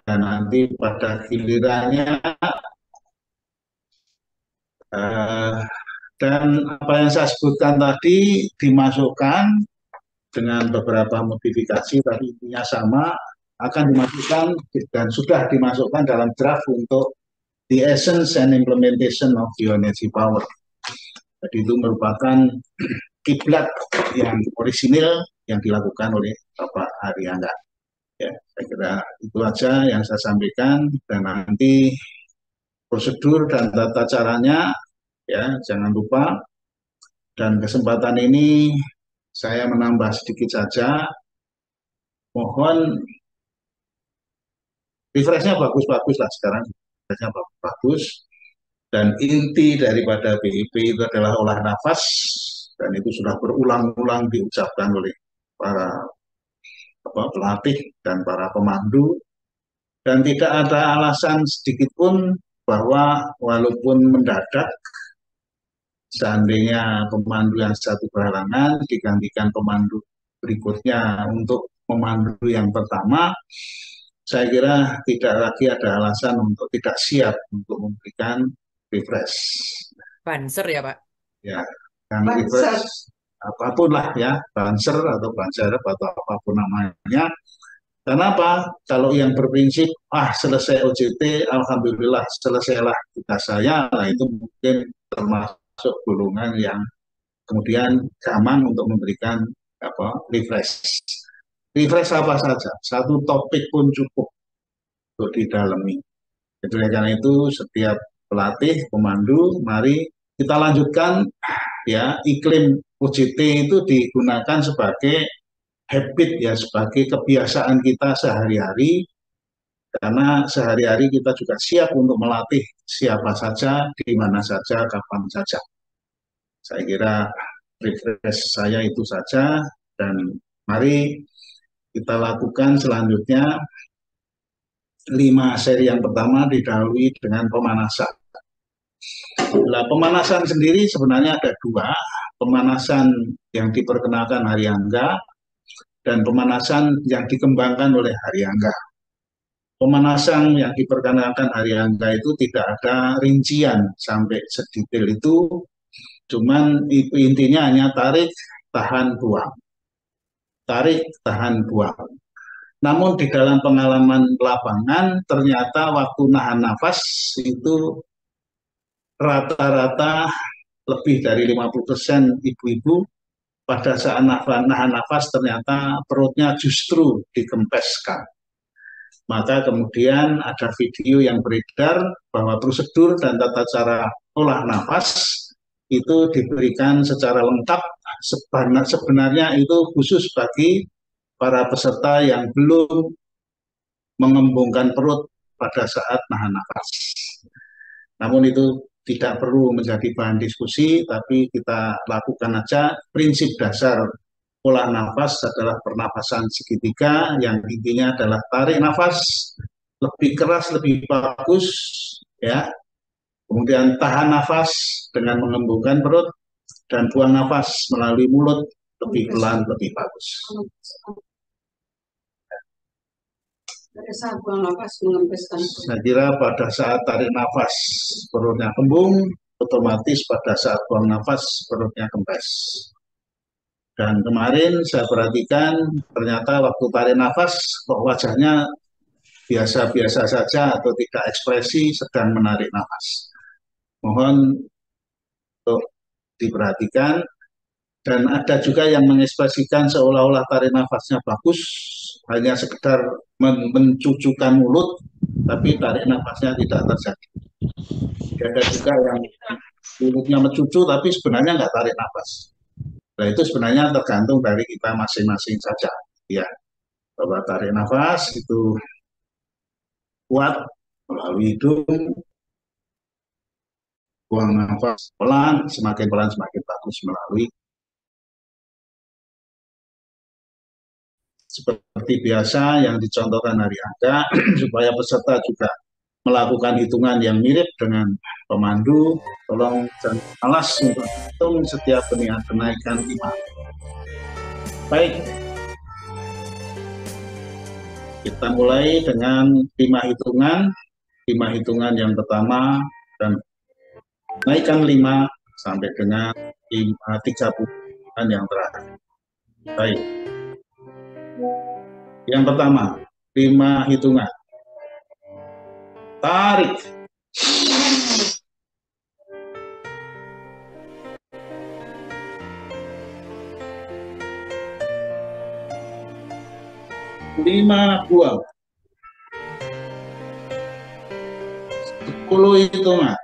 dan nanti pada gilirannya dan apa yang saya sebutkan tadi dimasukkan dengan beberapa modifikasi, tapi intinya sama, akan dimasukkan dan sudah dimasukkan dalam draft untuk the essence and implementation of bioenergy power. Jadi itu merupakan kiblat yang orisinil yang dilakukan oleh Bapak Aryangga. Ya, saya kira itu aja yang saya sampaikan, dan nanti prosedur dan tata caranya ya jangan lupa. Dan kesempatan ini saya menambah sedikit saja, mohon refreshnya bagus-bagus lah sekarang, refreshnya bagus. Dan inti daripada BIP itu adalah olah nafas, dan itu sudah berulang-ulang diucapkan oleh para pelatih dan para pemandu, dan tidak ada alasan sedikit pun bahwa walaupun mendadak seandainya pemandu yang satu berhalangan digantikan pemandu berikutnya untuk pemandu yang pertama, saya kira tidak lagi ada alasan untuk tidak siap untuk memberikan refresh. Banser ya Pak? Ya, dan refresh apapun lah ya, banser atau banser atau apapun namanya. Kenapa? Kalau yang berprinsip, selesai OJT, alhamdulillah selesailah tugas saya, nah itu mungkin termasuk golongan yang kemudian gampang untuk memberikan refresh. Refresh apa saja, satu topik pun cukup untuk didalami. Jadi karena itu setiap pelatih, pemandu, mari kita lanjutkan ya, iklim OJT itu digunakan sebagai habit ya, sebagai kebiasaan kita sehari-hari, karena sehari-hari kita juga siap untuk melatih siapa saja, di mana saja, kapan saja. Saya kira refresh saya itu saja, dan mari kita lakukan selanjutnya 5 seri yang pertama didahului dengan pemanasan. Nah, pemanasan sendiri sebenarnya ada 2, pemanasan yang diperkenalkan Aryangga dan pemanasan yang dikembangkan oleh Aryangga. Pemanasan yang diperkenalkan Aryangga itu tidak ada rincian sampai sedetail itu, cuman intinya hanya tarik, tahan, buang. Tarik, tahan, buang. Namun di dalam pengalaman lapangan ternyata waktu nahan nafas itu rata-rata lebih dari 50% ibu-ibu pada saat nahan nafas ternyata perutnya justru dikempeskan. Maka kemudian ada video yang beredar bahwa prosedur dan tata cara olah nafas itu diberikan secara lengkap. Sebenarnya itu khusus bagi para peserta yang belum mengembungkan perut pada saat nahan nafas. Namun itu tidak perlu menjadi bahan diskusi, tapi kita lakukan aja. Prinsip dasar olah nafas adalah pernapasan segitiga, yang intinya adalah tarik nafas lebih keras, lebih bagus, ya. Kemudian tahan nafas dengan mengembungkan perut, dan buang nafas melalui mulut lebih pelan, lebih bagus. Pada saat buang nafas mengempeskan. Saya kira pada saat tarik nafas perutnya kembung, otomatis pada saat buang nafas perutnya kempes. Dan kemarin saya perhatikan ternyata waktu tarik nafas kok wajahnya biasa-biasa saja atau tidak ekspresi sedang menarik nafas. Mohon untuk diperhatikan. Dan ada juga yang mengekspresikan seolah-olah tarik nafasnya bagus, hanya sekedar mencucukan mulut, tapi tarik nafasnya tidak terjadi. Ada juga yang mulutnya mencucu, tapi sebenarnya nggak tarik nafas. Nah, itu sebenarnya tergantung dari kita masing-masing saja. Ya, bahwa tarik nafas itu kuat melalui hidung, buang nafas pelan semakin bagus melalui. Seperti biasa yang dicontohkan hari Angka, supaya peserta juga melakukan hitungan yang mirip dengan pemandu, tolong jangan malas untuk hitung setiap kenaikan iman. Baik, kita mulai dengan 5 hitungan. 5 hitungan yang pertama dan naikkan 5 sampai dengan 30 yang terakhir. Baik. Yang pertama, 5 hitungan. Tarik. Lima buang. 10 hitungan.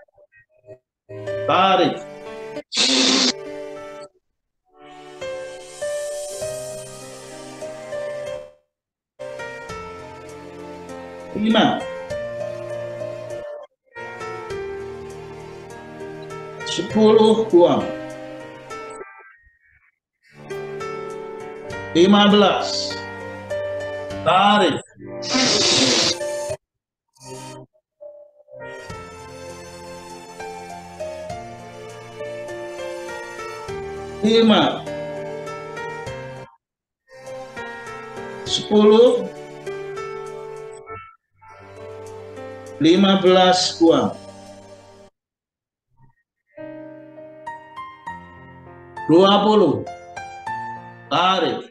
Tarik. Lima. 10 buang. 15. Tarik. 5. 10. 15 buang. 20. Tarik.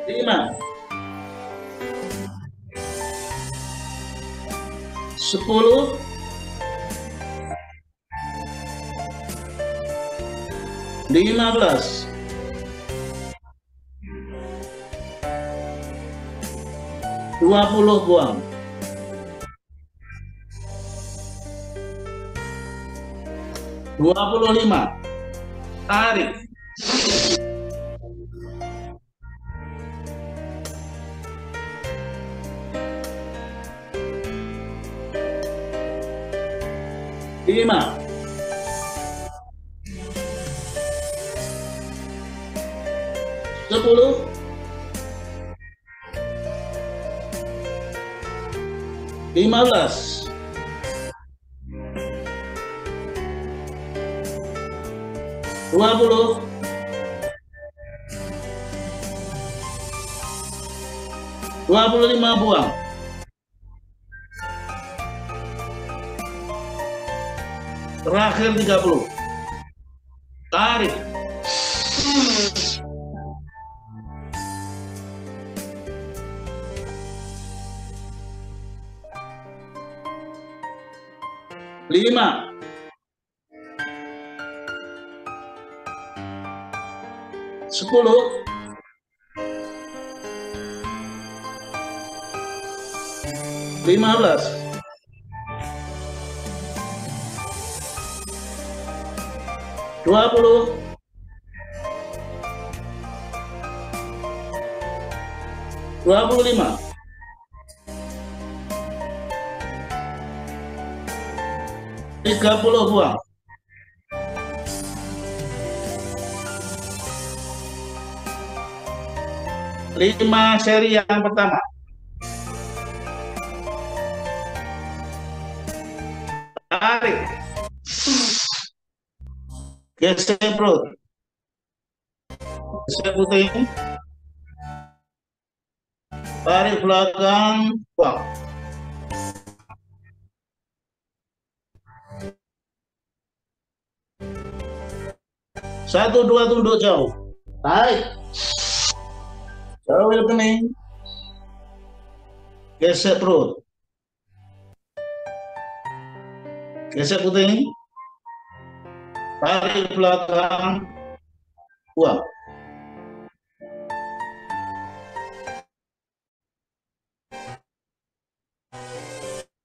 5. 10. 15. 20 buang. 25. Tarik. 5. 10. 15. 20. 25 buang. Terakhir 30. Tarik. 5. 10. 15. 20. 25. 30 buang. 5 seri yang pertama. Tarik. Gesek perut. Gesek putih. Tarik belakang. Buang. Satu, dua, tunduk jauh. Tarik. Tawil kening. Gesek perut. Gesek puting. Tarik ke belakang. Buang.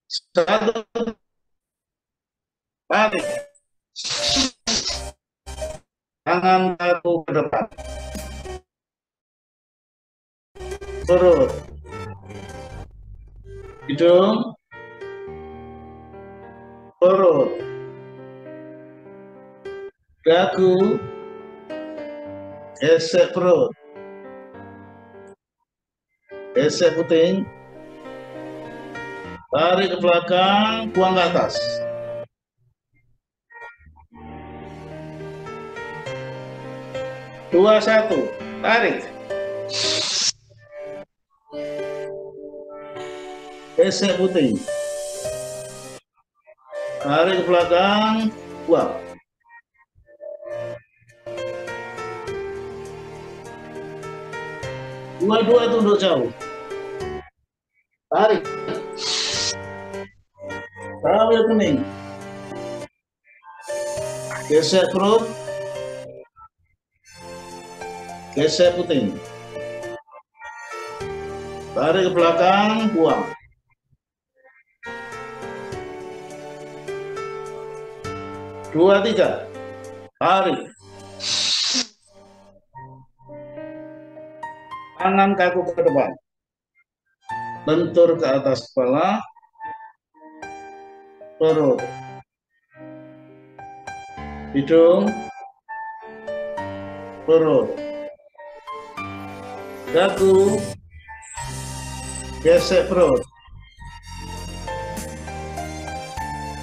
Satu. Tarik. Tangan kaku ke depan. Perut. Hidung. Perut. Dagu. Gesek perut. Gesek puting. Tarik ke belakang, buang ke atas. Dua, satu, tarik. Gesek puting. Tarik ke belakang, buang. Dua-dua tunduk jauh. Tarik. Tawil kening. Gesek perut. Gesek puting. Tarik ke belakang, buang. Dua, tiga. Tarik. Tangan kaku ke depan. Lentur ke atas kepala. Perut. Hidung. Perut. Dagu. Gesek perut.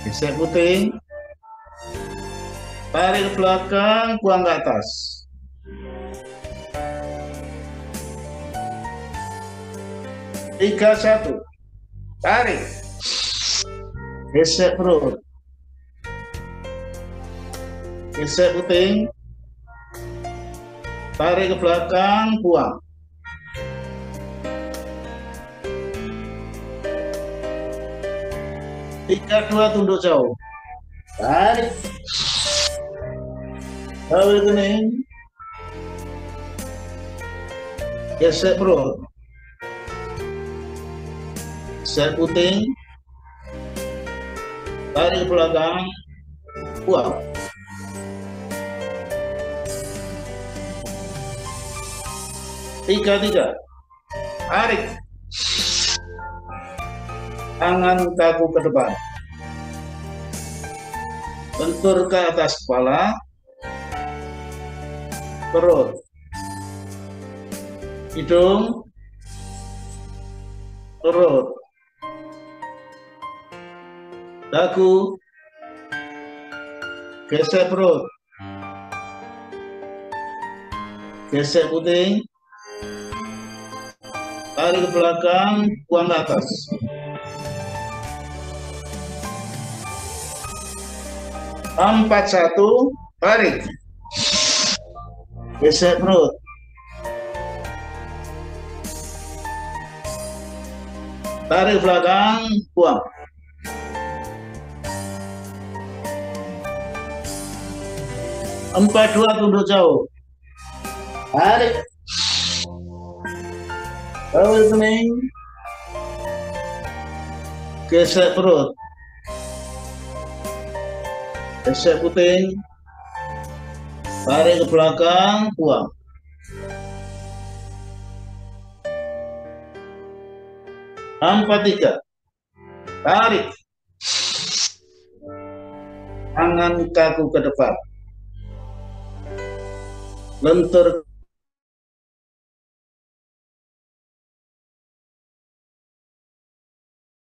Gesek puting. Tarik ke belakang, buang ke atas. Tiga, satu. Tarik. Gesek perut. Gesek puting. Tarik ke belakang, buang. Tiga, dua, tunduk jauh. Tarik. Tawil kening. Gesek perut. Gesek puting. Tarik ke belakang, buang. Tiga, tiga. Tarik. Tangan kaku ke depan. Lentur ke atas kepala. Perut. Hidung. Perut. Dagu. Gesek perut. Gesek puting. Tarik ke belakang, buang ke atas. Empat, satu, tarik. Gesek perut. Tarik ke belakang, buang. Empat, dua, tunduk jauh. Tarik. Tawil kening. Gesek perut. Gesek puting. Tarik ke belakang, buang. Empat, tiga. Tarik. Tangan kaku ke depan. Lentur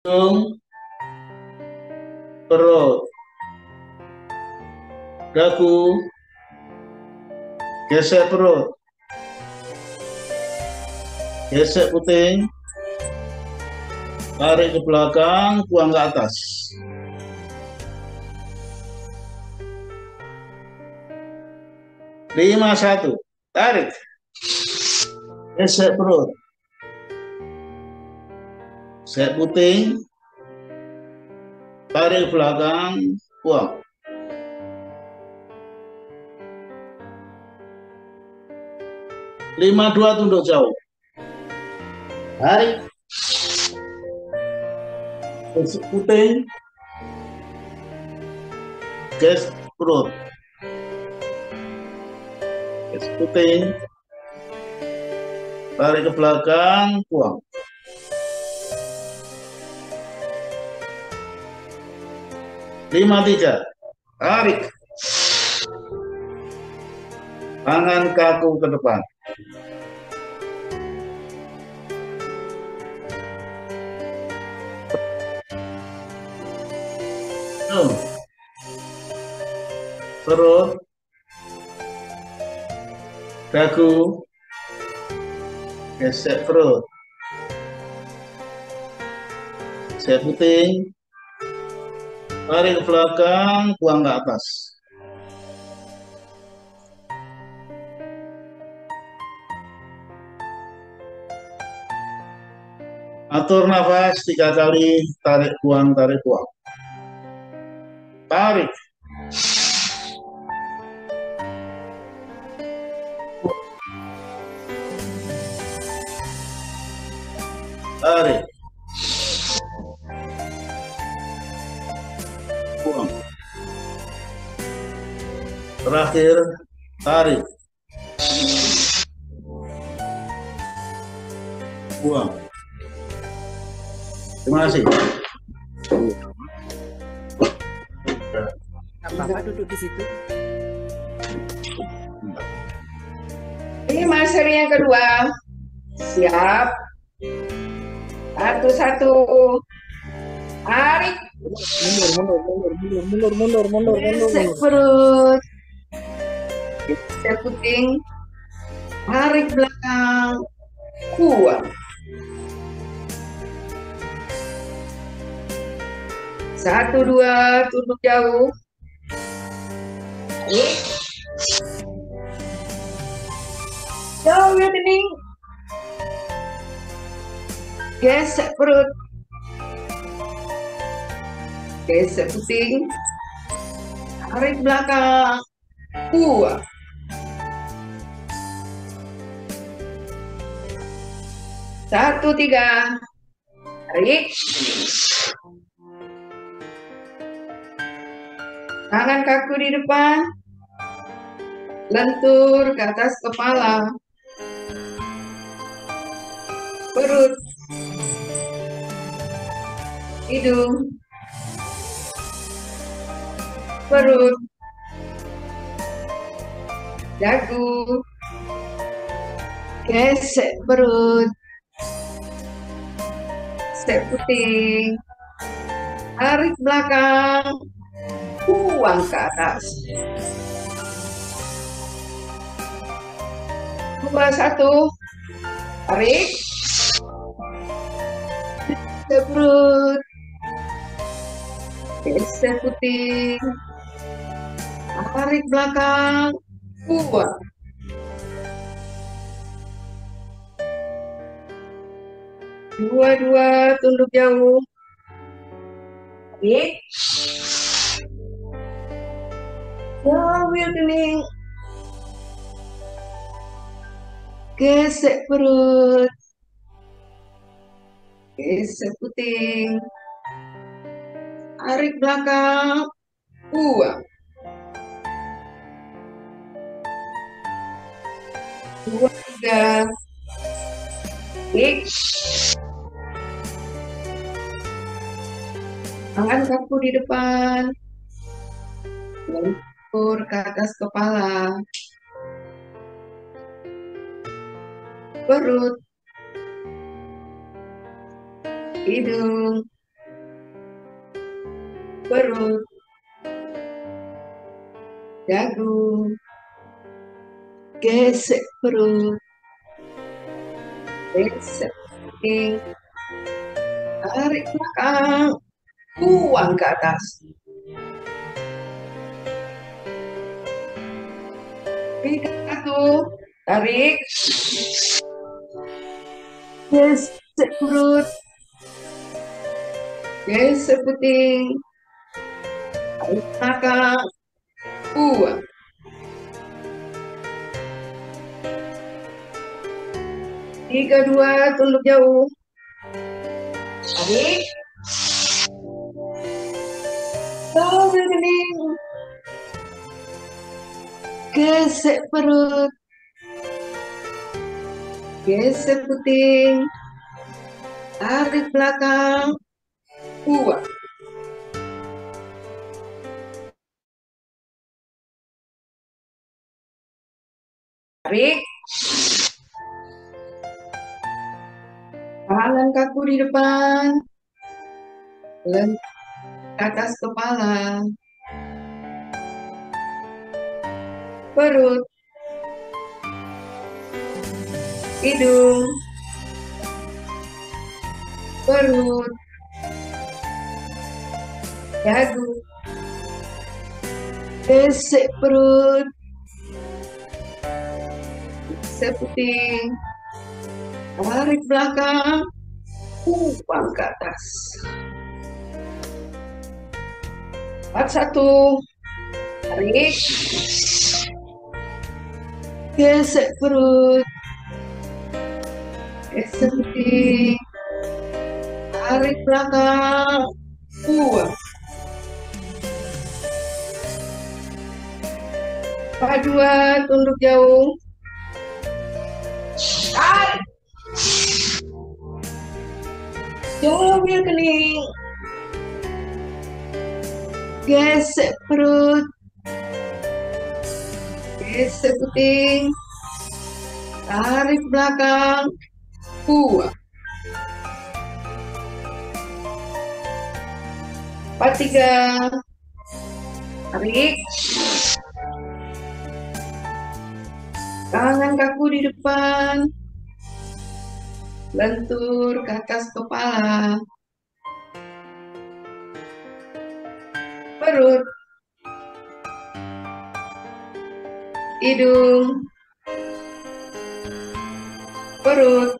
hidung, perut, dagu, gesek perut, gesek puting, tarik ke belakang, buang ke atas. Lima, satu, tarik. Gesek perut. Gesek puting. Tarik belakang, buang. Lima dua tunduk jauh. Tarik. Gesek puting. Gesek perut. Gesek puting. Tarik ke belakang, buang. 5-3. Tarik. Tangan kaku ke depan. Perut. Dagu. Gesek perut. Gesek puting. Tarik ke belakang, buang ke atas. Atur nafas 3 kali, tarik buang, tarik buang. Tarik. Tarik. Buang. Terakhir, tarik. Buang. Terima kasih. Bapak duduk di situ. Ini materi yang kedua. Siap. Satu-satu. Tarik. Mundur. Gesek perut. Gesek puting. Tarik belakang. Buang. 1-2 tunduk jauh. Tarik. Jauh ya kening. Gesek perut. Gesek puting. Tarik belakang. Buang. 1-3. Tarik. Tangan kaku di depan. Lentur ke atas kepala. Perut. Hidung. Perut. Dagu. Gesek perut. Gesek puting. Tarik belakang. Buang ke atas. 2-1. Tarik. Gesek perut. Gesek puting. Tarik belakang. Buang. 2-2 tunduk jauh. Tarik. Sambil kening. Gesek perut. Gesek puting. Tarik belakang. Buang. 2-3. Tarik. Tangan kaku di depan. Lentur ke atas kepala. Perut. Hidung. Perut. Dagu. Gesek perut. Gesek puting. Tarik belakang. Buang ke atas. 3-1. Tarik. gesek perut, gesek puting, tarik belakang, buang. Tiga, dua, tunduk jauh. Tarik. Sambil kening. Gesek perut. Gesek puting. Tarik belakang. Buang. Tarik. Tangan kaku di depan. Lengkap ke atas kepala. Perut. Hidung. Perut. Dagu. Gesek perut. Gesek puting. Tarik belakang, buang ke atas. 41, tarik, gesek perut, gesek puting, tarik belakang, buang. 42, tunduk jauh, tarik. Ambil kening, gesek perut, gesek puting, tarik belakang, buang. 43, tarik, tangan kaku di depan, lentur ke atas kepala. Perut. Hidung. Perut.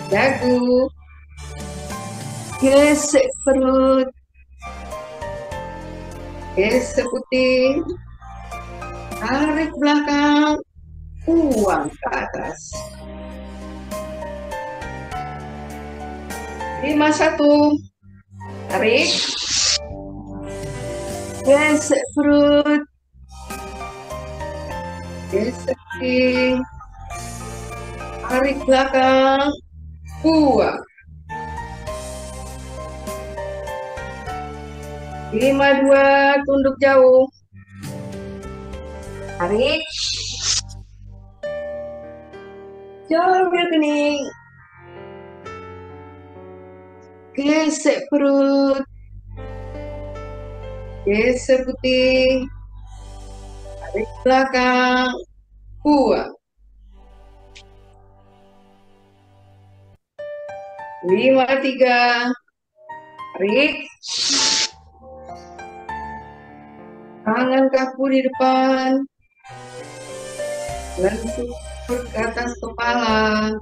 Dagu. Gesek perut. Gesek puting. Tarik belakang. Buang ke atas. 51, tarik, gesek perut, gesek puting, tarik belakang, buang. 52, tunduk jauh, tarik, ambil kening. Gesek perut, gesek puting, tarik belakang, buang. 53, tarik, tangan kaku di depan, lentur ke atas kepala.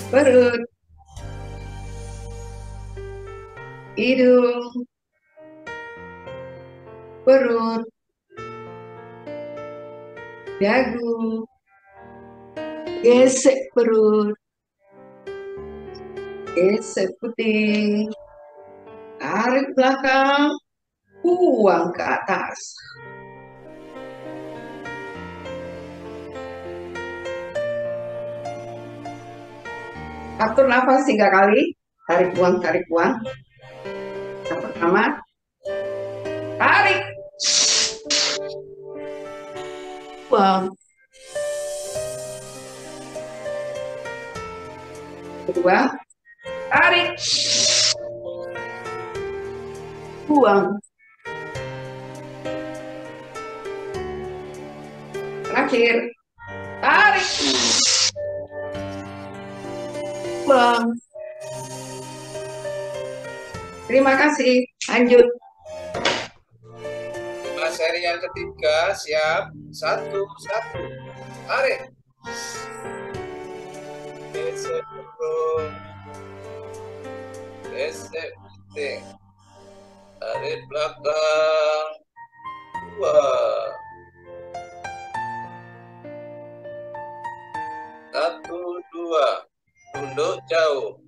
Perut. Hidung. Perut. Dagu. Gesek perut. Gesek puting. Tarik belakang. Buang ke atas. Atur nafas 3 kali, tarik buang, tarik buang. Yang pertama, tarik, buang. Kedua, tarik, buang. Terakhir, tarik, buang. Terima kasih. Lanjut. Seri yang ketiga, siap. 1, 1. tarik. Gesek perut, gesek puting, tarik belakang, 2, 1, 2, tunduk jauh,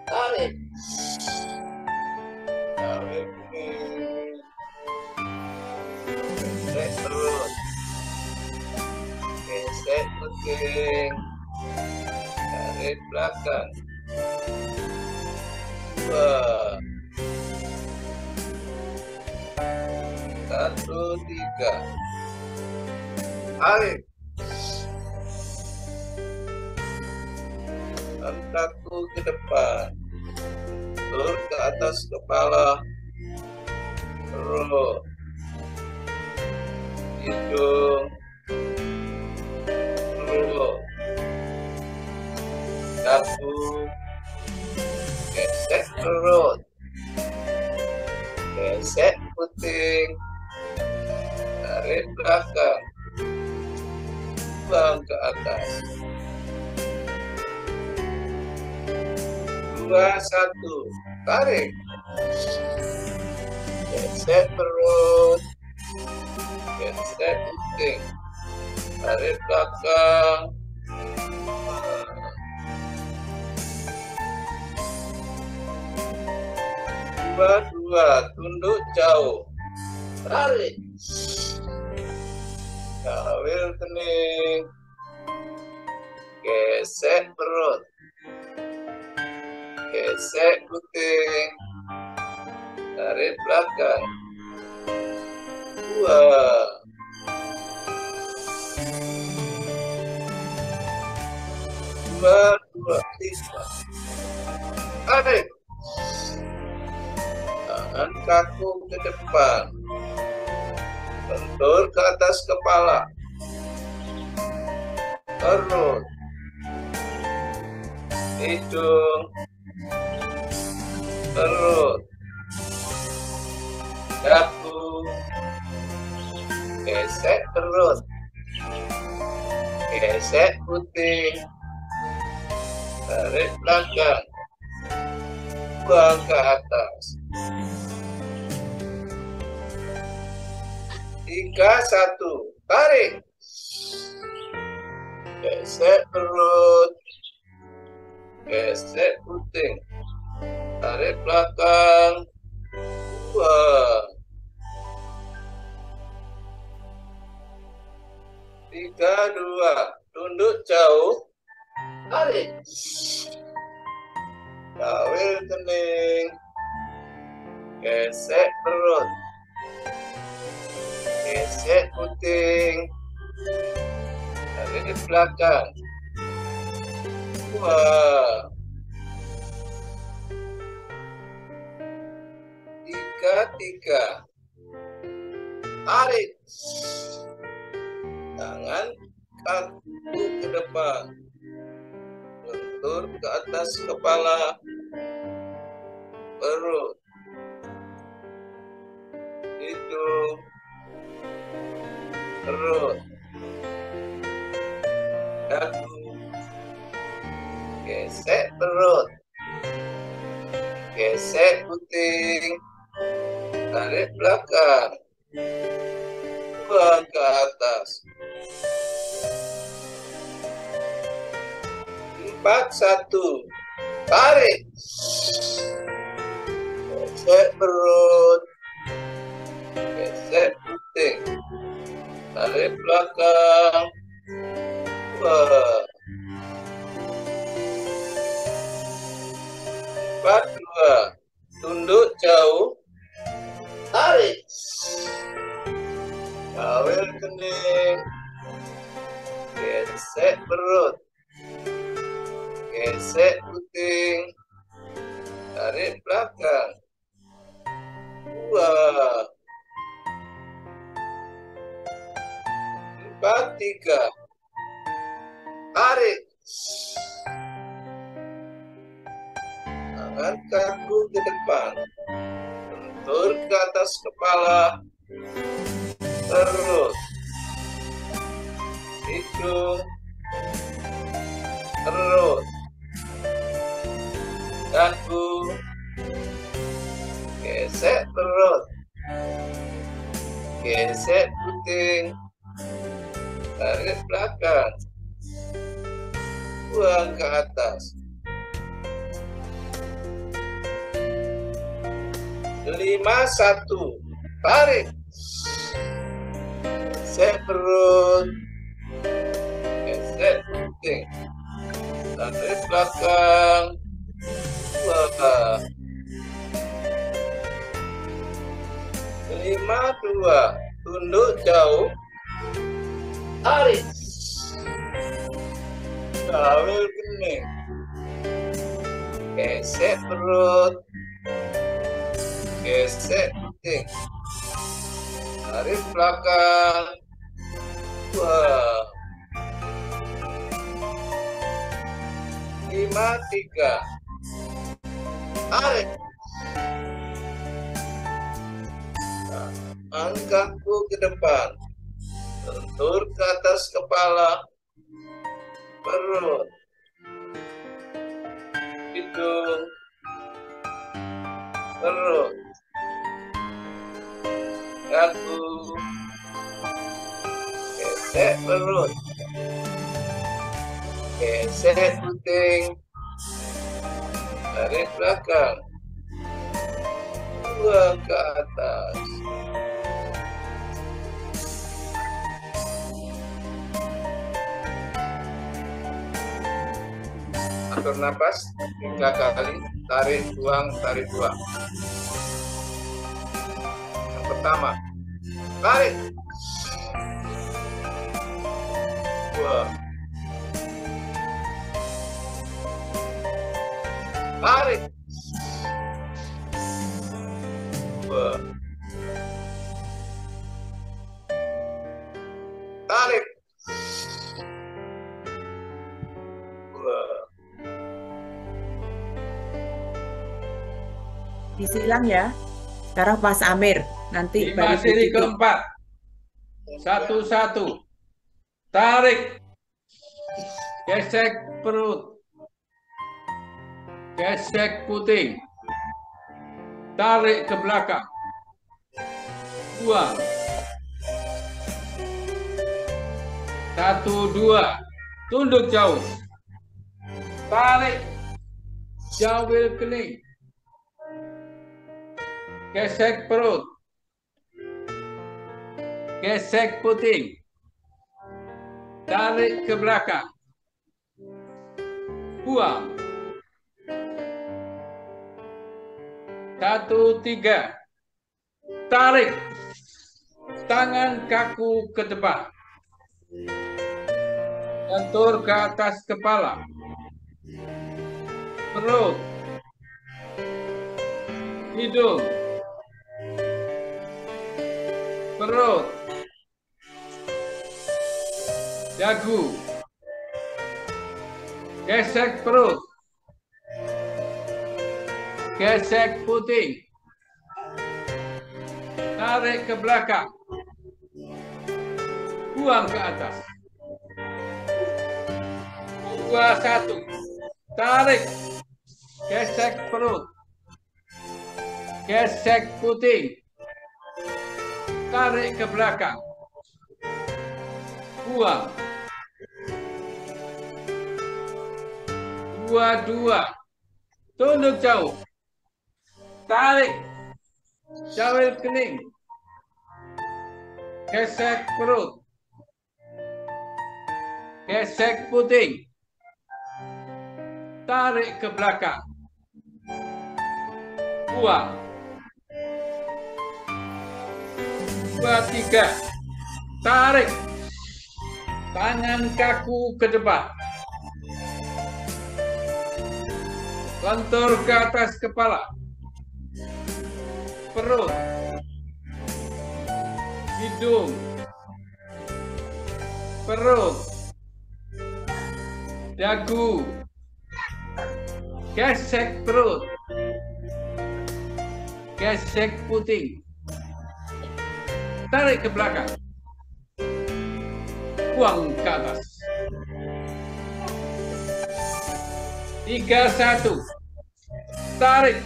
tarik, tarik ini, gesek perut, gesek puting, tarik belakang, 2, 1, 3, tarik. Angkatku ke depan, tur ke atas kepala, perut, hidung, perut, dagu, gesek perut, gesek puting, tarik belakang, buang ke atas. 2, 1, tarik, gesek perut, gesek puting, tarik belakang, 2, tunduk jauh, tarik, kawil kening, gesek perut, gesek puting, tarik belakang, 2, 3, tarik, tangan kaku ke depan, bentur ke atas kepala, perut, hidung, perut, dagu, gesek perut, gesek puting, tarik belakang, buang ke atas. 3, 1, tarik, gesek perut, gesek puting, tarik belakang, 2, 3, 2, tunduk jauh, tarik, kawil kening, gesek perut, gesek puting, tarik belakang, 2, 3, tarik, tangan kaku ke depan, bentur ke atas kepala, perut, hidung, perut, dagu, gesek perut, gesek puting, tarik belakang, buang ke atas. 4, 1, tarik, gesek perut, gesek puting, tarik belakang, 2, 4, 2, tunduk jauh, tarik, kawil kening, gesek perut, gesek puting, tarik belakang, 2, 4, 3, tarik, tangan kaku ke depan, bentur ke atas kepala, perut, hidung, gesek puting, tarik belakang, buang ke atas. 5-1, tarik, gesek perut, gesek puting, tarik belakang, buang. 5-2, tunduk jauh, tarik, jawil kening, gesek perut, gesek puting, tarik belakang, buang. 5-3, tarik, angkat kaku ke depan, lentur ke atas kepala, perut, hidung, perut, kaku, gesek perut, gesek puting, tarik belakang, buang ke atas. Atur napas 3 kali, tarik, buang, tarik, buang. Yang pertama, tarik, buang, tarik, buang, tarik, buang. Disilang ya. Sekarang Mas Amir, nanti 5 seri keempat. 1-1. Tarik. Gesek perut. Gesek puting. Tarik ke belakang. Buang. 1-2. Tunduk jauh. Tarik. Jawil kening. Gesek perut, gesek puting, tarik ke belakang, buang. 1-3, tarik, tangan kaku ke depan, lentur ke atas kepala, perut, hidung, perut, dagu, gesek perut, gesek puting, tarik ke belakang, buang ke atas. 2-1, tarik, gesek perut, gesek puting, tarik ke belakang, buang. 2-2, tunduk jauh, tarik, jawil kening, gesek perut, gesek puting, tarik ke belakang, buang. 2-3, tarik, tangan kaku ke depan, lentur ke atas kepala, perut, hidung, perut, dagu, gesek perut, gesek puting, tarik ke belakang, buang ke atas. 3-1, tarik,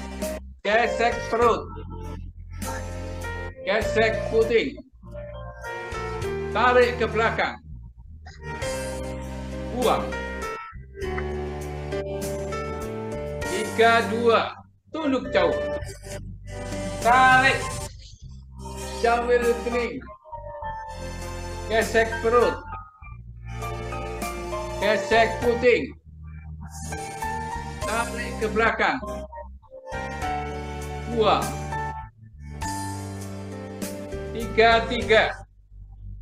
gesek perut, gesek puting, tarik ke belakang, buang. 3, 2, tunduk jauh, tarik, jamil kening, gesek perut, gesek puting, tarik ke belakang, buang. 3, 3,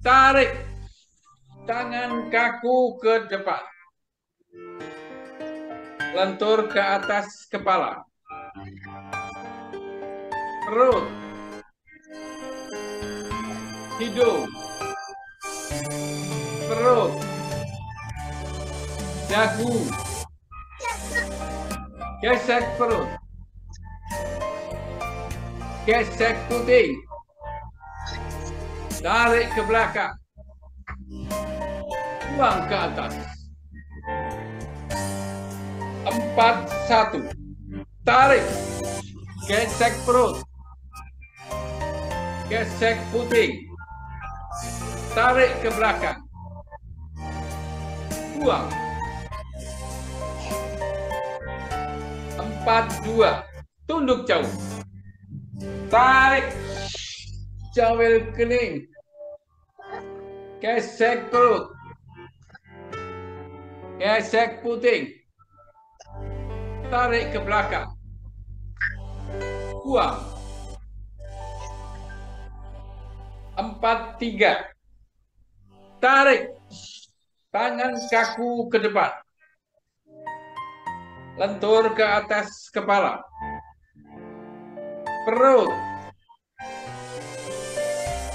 tarik, tangan kaku ke depan, lentur ke atas kepala, perut, hidung, perut, dagu, gesek perut, gesek puting, tarik ke belakang, buang ke atas. 4, 1, tarik, gesek perut, gesek puting, tarik ke belakang, buang. 4, 2, tunduk jauh, tarik, jawil kening, gesek perut, gesek puting, tarik ke belakang, buang. 4, 3, tarik, tangan kaku ke depan, lentur ke atas kepala, perut,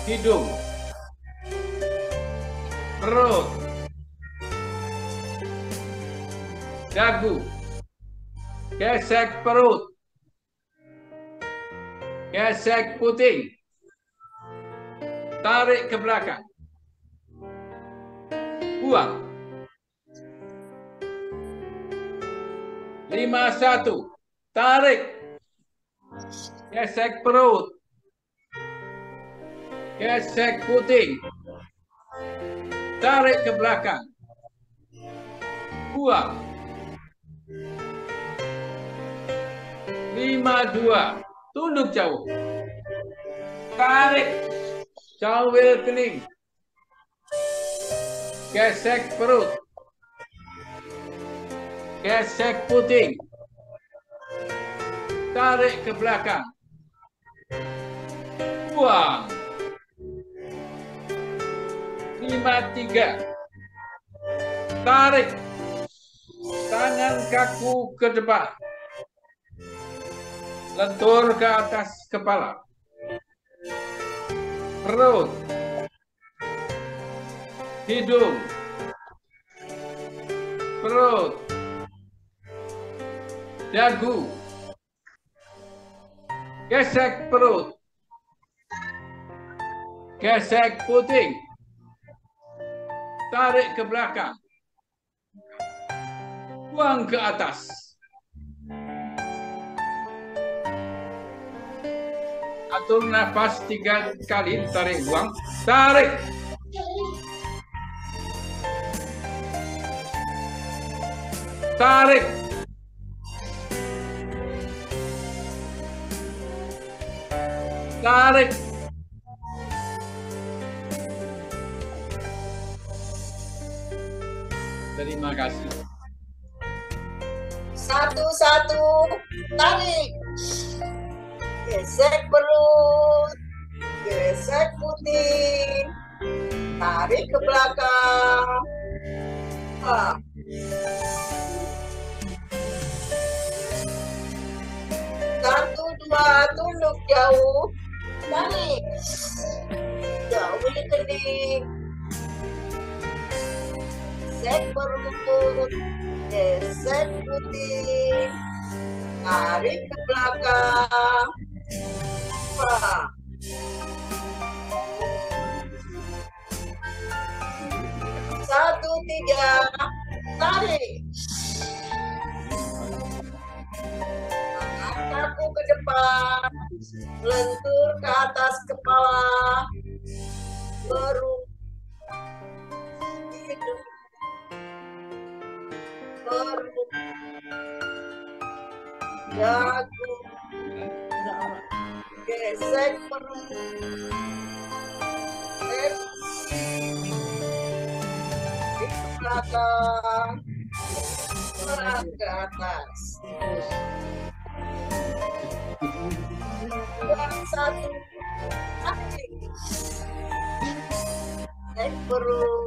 hidung, perut, dagu, gesek perut, gesek puting, tarik ke belakang, buang. 5, 1, tarik, gesek perut, gesek puting, tarik ke belakang, buang. 5, 2, tunduk jauh, tarik, jawil kening, gesek perut, gesek puting, tarik ke belakang, buang. 5, 3, tarik, tangan kaku ke depan, lentur ke atas kepala, perut, hidung, perut, dagu, gesek perut, gesek puting, tarik ke belakang, buang ke atas. Atur nafas 3 kali, tarik, buang, tarik, tarik, tarik, terima kasih. 1, 1, tarik, gesek perut, gesek puting, tarik ke belakang. 1, 2, tunduk jauh, tarik, jauh kening, gesek perut, gesek puting, tarik ke belakang. 1, 3, tarik, tangan kaku ke depan, lentur ke atas kepala, perut, gesek perut, tarik ke belakang, pulang ke atas. Buang satu, tarik, gesek perut,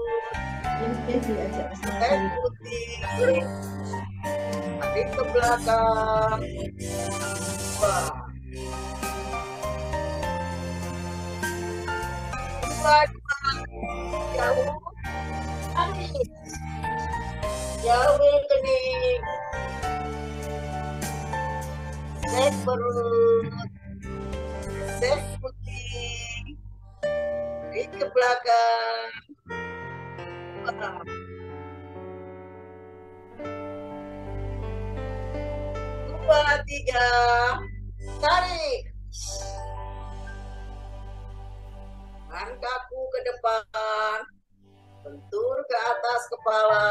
gesek putih, tarik ke belakang, buang. Jauh, tarik, jauh kening, gesek perut, gesek putih, tarik ke belakang, buang. 2, 3, tarik. Tangan kaku ke depan, bentur ke atas kepala,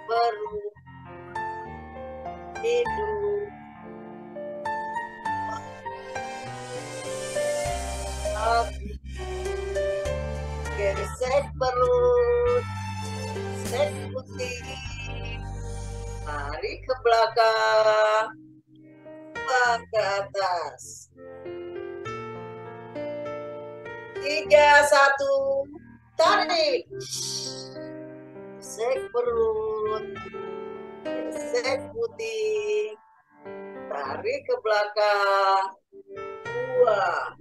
perut, hidung, kaki, gesek perut, gesek putih, tarik ke belakang, buang ke atas. 3, 1, tarik, gesek perut, gesek putih, tarik ke belakang, buang.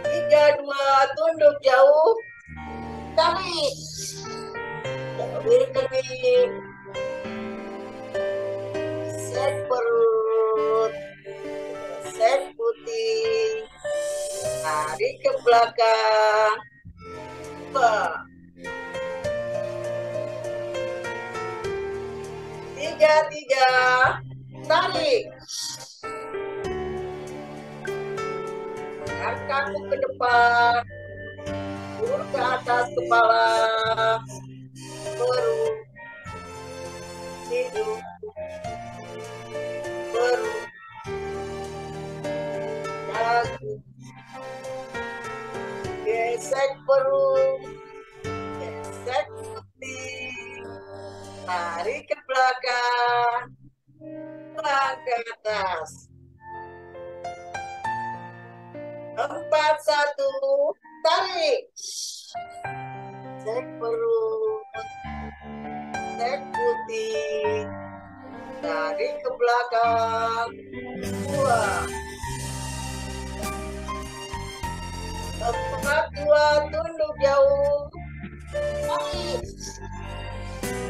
3, 2, tunduk jauh, tarik, jauh kening, gesek perut, gesek putih, tarik ke belakang, buang. 3, 3, tarik, angkat kaku ke depan, turun ke atas kepala, perut, hidung, perut, kaki, gesek perut, gesek putih, tarik ke belakang, buang ke atas. 4, 1, tarik, gesek perut, gesek putih, tarik ke belakang, buang. 4, 2, tunduk jauh, tarik,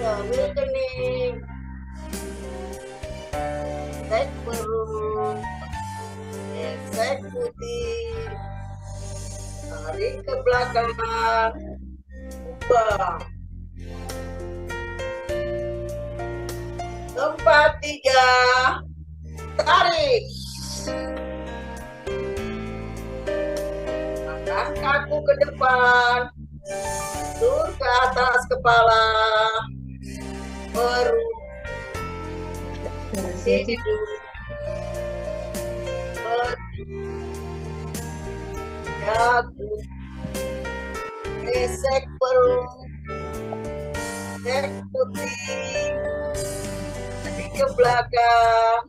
jauh kening, gesek perut, gesek putih, tarik ke belakang, buang. 4, 3, tarik, angkat kaku ke depan, turun ke atas kepala, perut, hidung, perut, kaki, gesek perut, gesek putih, tarik ke belakang,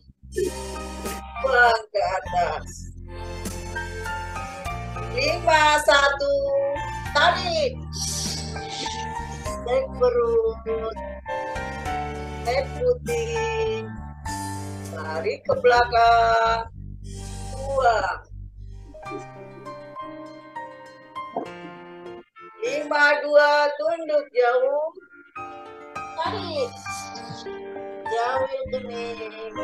buang ke atas. 5, 1, tarik, gesek perut, gesek putih, tarik ke belakang, buang. 5, 2, tunduk jauh, tarik, jauh kening,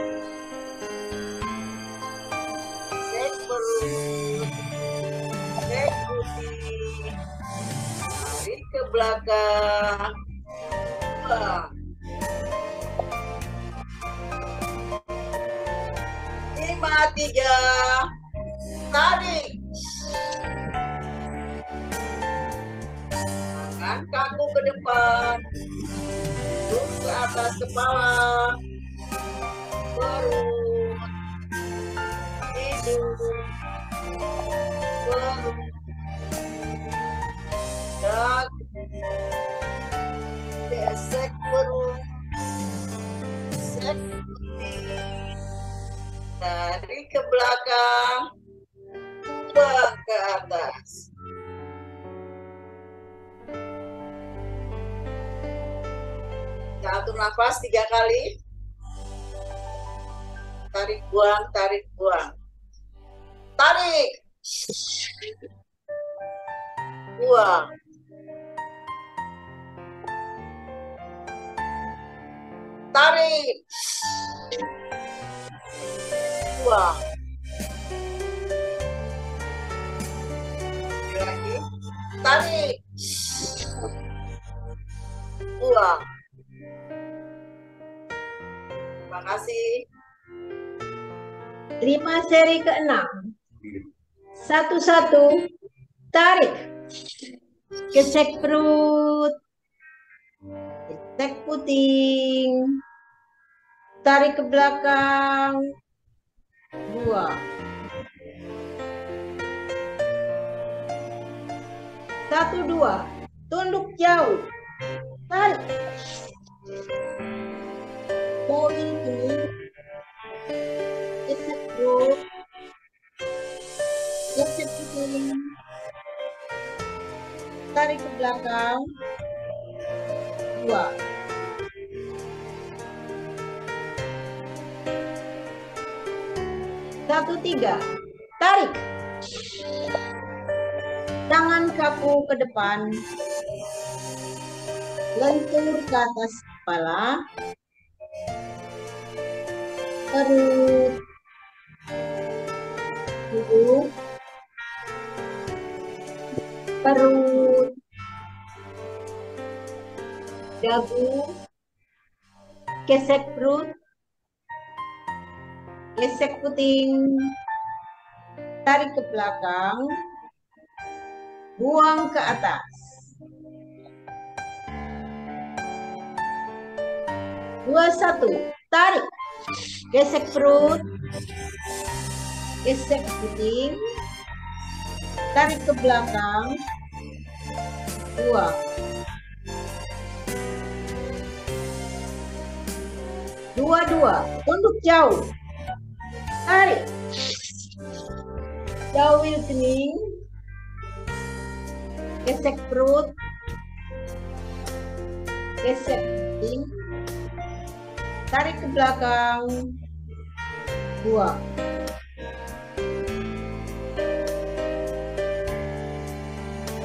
gesek perut, gesek putih, tarik ke belakang, buang. 5, 3, tarik, tangan kaku ke depan, turun ke atas kepala, perut, lalu. Dagu. Gesek perut. Gesek putih. Tarik ke belakang. Buang ke atas. Atur nafas 3 kali. Tarik, buang, tarik, buang. Tarik. Buang. Tarik. Buang. Lagi. Tarik. Buang. Terima kasih. 5 seri ke-6. 1-1. Tarik. Gesek perut. Gesek puting. Tarik ke belakang. 2. 1-2. Tunduk jauh. Tarik. Poin ini. Gesek perut. Gesek puting. Tarik ke belakang. 2. 1-3. Tarik. Tangan kaku ke depan. Lentur ke atas kepala. Perut. Duduk. Perut. Dagu. Gesek perut. Gesek puting. Tarik ke belakang. Buang ke atas. 2-1. Tarik. Gesek perut. Gesek puting. Tarik ke belakang. 2. 2-2. Tunduk jauh. Tarik. Jauhi kening. Gesek perut. Gesek puting. Tarik ke belakang. 2.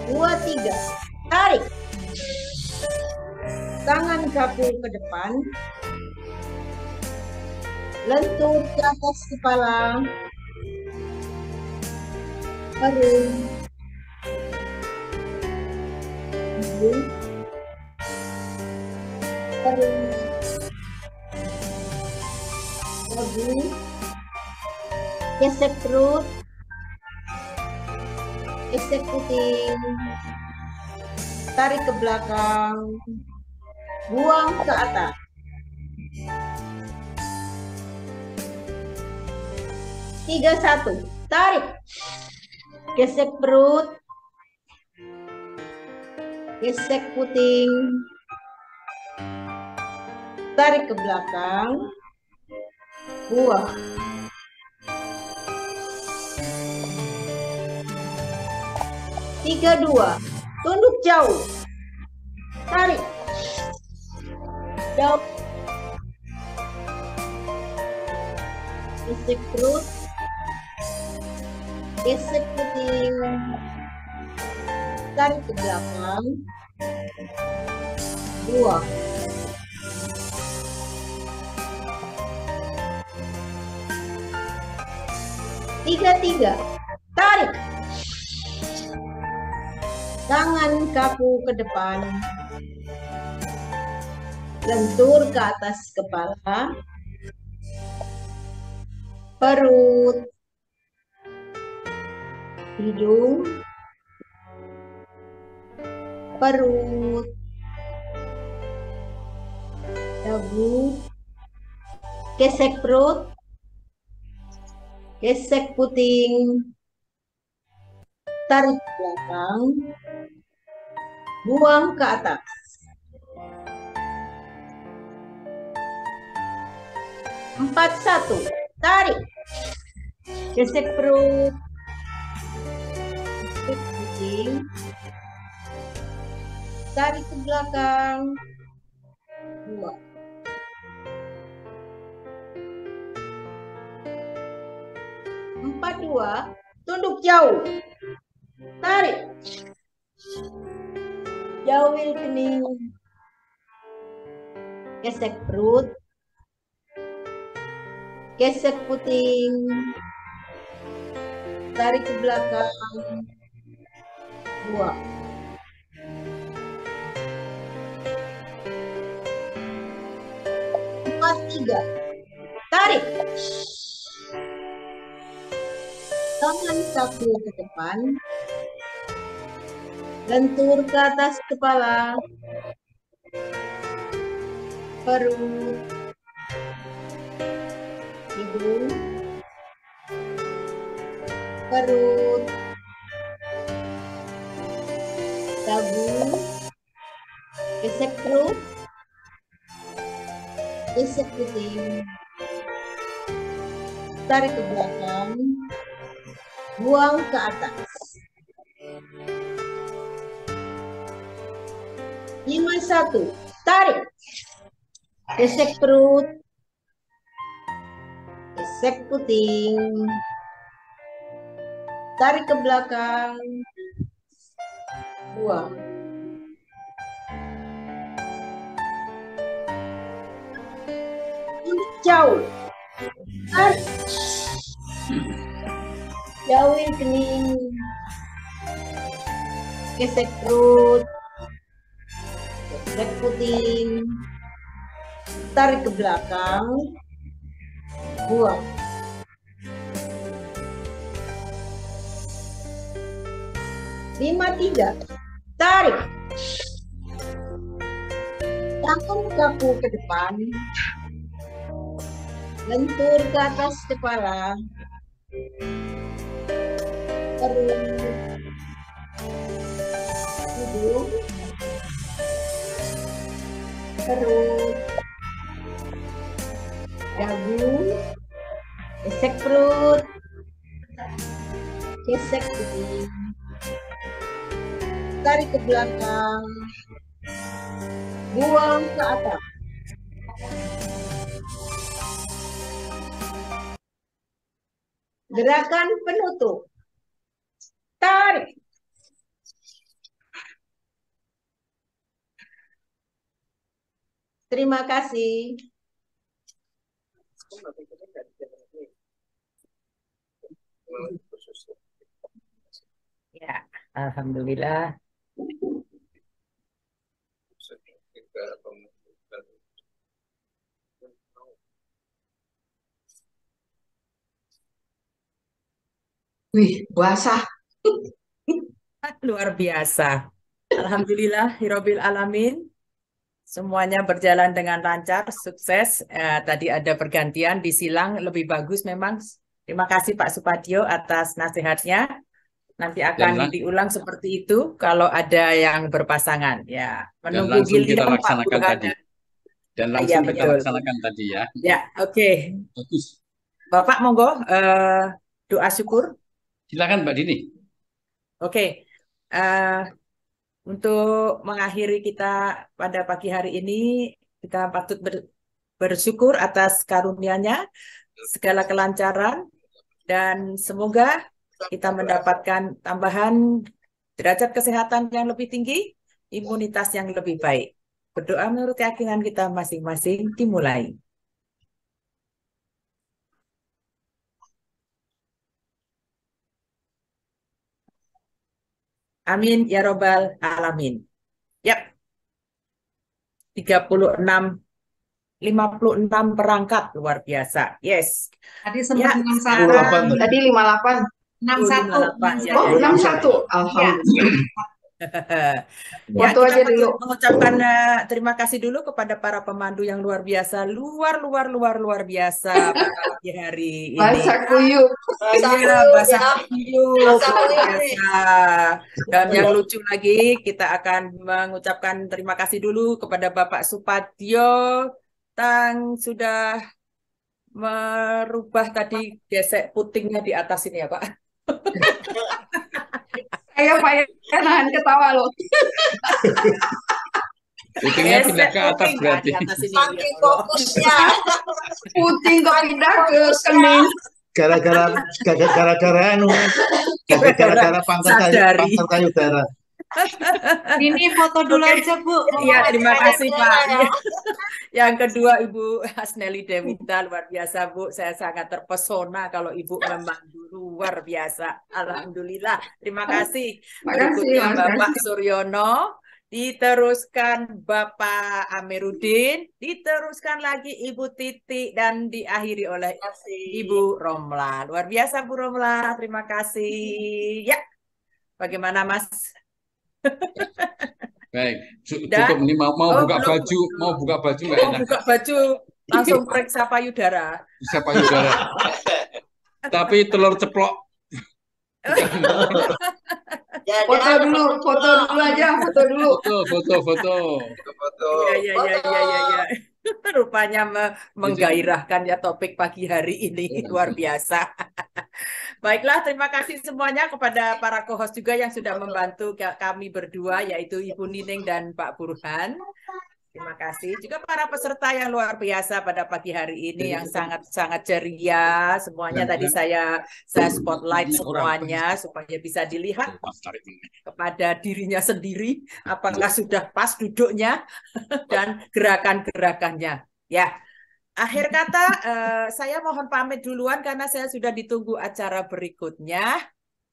2-3. Tarik. Tangan kaku ke depan. Lentur ke atas kepala. Perut. Hidung. Perut. Dagu. Gesek perut. Gesek puting. Tarik ke belakang. Buang ke atas. 3-1. Tarik. Gesek perut. Gesek puting. Tarik ke belakang. Buang. 3-2. Tunduk jauh. Tarik. Jauh. Gesek perut. Gesek puting. Tarik ke belakang. 2. 3-3. Tarik. Tangan kaku ke depan. Lentur ke atas kepala. Perut. Hidung. Perut. Dagu. Gesek perut. Gesek puting. tarik ke belakang, buang ke atas. 41, tarik, gesek perut, gesek kucing, tarik ke belakang, buang. 42, tunduk jauh, tarik, jauhin kening, gesek perut, gesek puting, tarik ke belakang, buang. 43, tarik, tangan kaku ke depan, lentur ke atas kepala, perut, hidung, perut, dagu, gesek perut, gesek puting, tarik ke belakang, buang ke atas. 51, tarik, gesek perut, gesek puting, tarik ke belakang, buang. Tunduk jauh, tarik, jauhin kening, gesek perut, gesek puting, tarik ke belakang, buang. 53, tarik, tangan kaku ke depan, lentur ke atas kepala, perut, hidung, perut, dagu, gesek perut, gesek puting, tarik ke belakang, buang ke atas. Gerakan penutup, tarik, terima kasih. Ya, alhamdulillah. Wih, basah. Luar biasa. Alhamdulillah, Hirobil Alamin. Semuanya berjalan dengan lancar, sukses. Tadi ada pergantian di silang, lebih bagus memang. Terima kasih Pak Supadio atas nasihatnya. Nanti akan diulang seperti itu kalau ada yang berpasangan. Ya, menunggu langsung kita giliran laksanakan 40 tadi. ada. Dan Ya, langsung kita betul. laksanakan tadi ya. Ya, oke. Bagus. Bapak monggo doa syukur. Silakan Mbak Dini. Oke. Untuk mengakhiri kita pada pagi hari ini, kita patut bersyukur atas karunia-Nya, segala kelancaran, dan semoga kita mendapatkan tambahan derajat kesehatan yang lebih tinggi, imunitas yang lebih baik. Berdoa menurut keyakinan kita masing-masing, dimulai. Amin ya robbal alamin. Yap. 36 56 perangkat luar biasa. Yes. Tadi Ya, sempat 61. sekarang Tadi 58. 61. 58 ya. Oh, Ya. 61. Alhamdulillah. Ya, Foto kita aja dulu. mengucapkan terima kasih dulu kepada para pemandu yang luar biasa, luar biasa pada pagi hari ini. Bahasa kuyup. Iya, bahasa kuyup Bahasa luar kuyup biasa. Dan yang lucu lagi, kita akan mengucapkan terima kasih dulu kepada Bapak Supadyo yang sudah merubah tadi gesek putingnya di atas ini ya Pak. Saya nahan ketawa loh. Putingnya pindah ke atas puting, berarti. di atas ini. Saking fokusnya. Puting kok pindah ke kening. Gara-gara anu, gara-gara pangkat kayu darah. Ini foto dulu aja, Bu. Iya, terima kasih Pak. Yang kedua Ibu Hasneli Dewita, luar biasa Bu. Saya sangat terpesona kalau Ibu memandu, luar biasa. Alhamdulillah. Terima kasih. Berikutnya Bapak Suryono, diteruskan Bapak Amiruddin, diteruskan lagi Ibu Titi, dan diakhiri oleh Ibu Romla. Luar biasa Bu Romla, terima kasih. Ya, bagaimana Mas? Baik, cukup ini mau buka baju, mau buka baju nggak enak. Buka baju langsung periksa payudara. Bisa payudara. Tapi telur ceplok. Foto dulu aja, foto dulu. Foto. Iya. Rupanya menggairahkan ya topik pagi hari ini, luar biasa. Baiklah, terima kasih semuanya kepada para co-host juga yang sudah membantu kami berdua, yaitu Ibu Nining dan Pak Burhan. Terima kasih juga para peserta yang luar biasa pada pagi hari ini yang sangat-sangat ceria. Semuanya tadi saya spotlight semuanya supaya bisa dilihat kepada dirinya sendiri apakah sudah pas duduknya dan gerakan-gerakannya. Ya. Akhir kata, saya mohon pamit duluan karena saya sudah ditunggu acara berikutnya.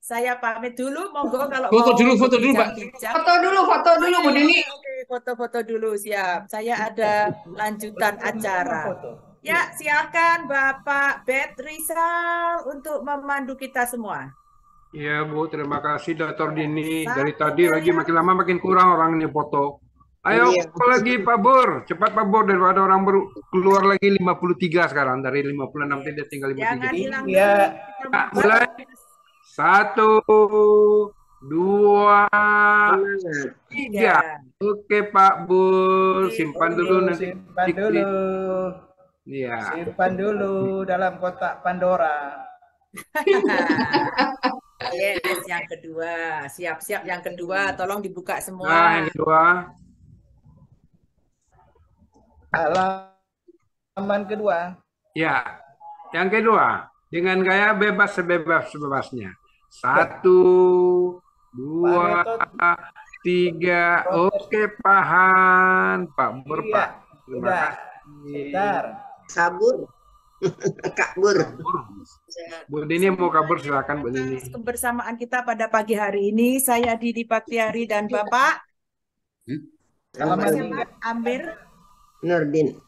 Saya pamit dulu, monggo kalau foto dulu Pak. Foto dulu Bu Dini. Oke, foto dulu, siap. Saya ada lanjutan acara. Ya, silakan Bapak Betrisal untuk memandu kita semua. Iya Bu, terima kasih Dr. Dini. Dari tadi lagi makin lama makin kurang orang ini foto. Ayo lagi Pak Bur, cepat Pak Bur, daripada orang baru keluar lagi 53 sekarang, dari 56 tidak tinggal 53. Jangan hilang Iya. Mulai 1, 2, 3. Oke Pak Bur, simpan dulu nanti. Simpan dulu. Iya. Simpan dulu dalam kotak Pandora. Yes, yang kedua. Siap-siap yang kedua, tolong dibuka semua. Nah, yang kedua. Halaman kedua. Ya, yang kedua dengan gaya bebas sebebas-bebasnya. 1, 2, 3. Oke, Pahan, Pak Bur, Pak. Terima kasih. Sabur, Kak Bur. Bu Dini mau kabur, silakan Bu Dini. Kebersamaan kita pada pagi hari ini, saya Didi Baktiari dan Bapak Amir Nurdin.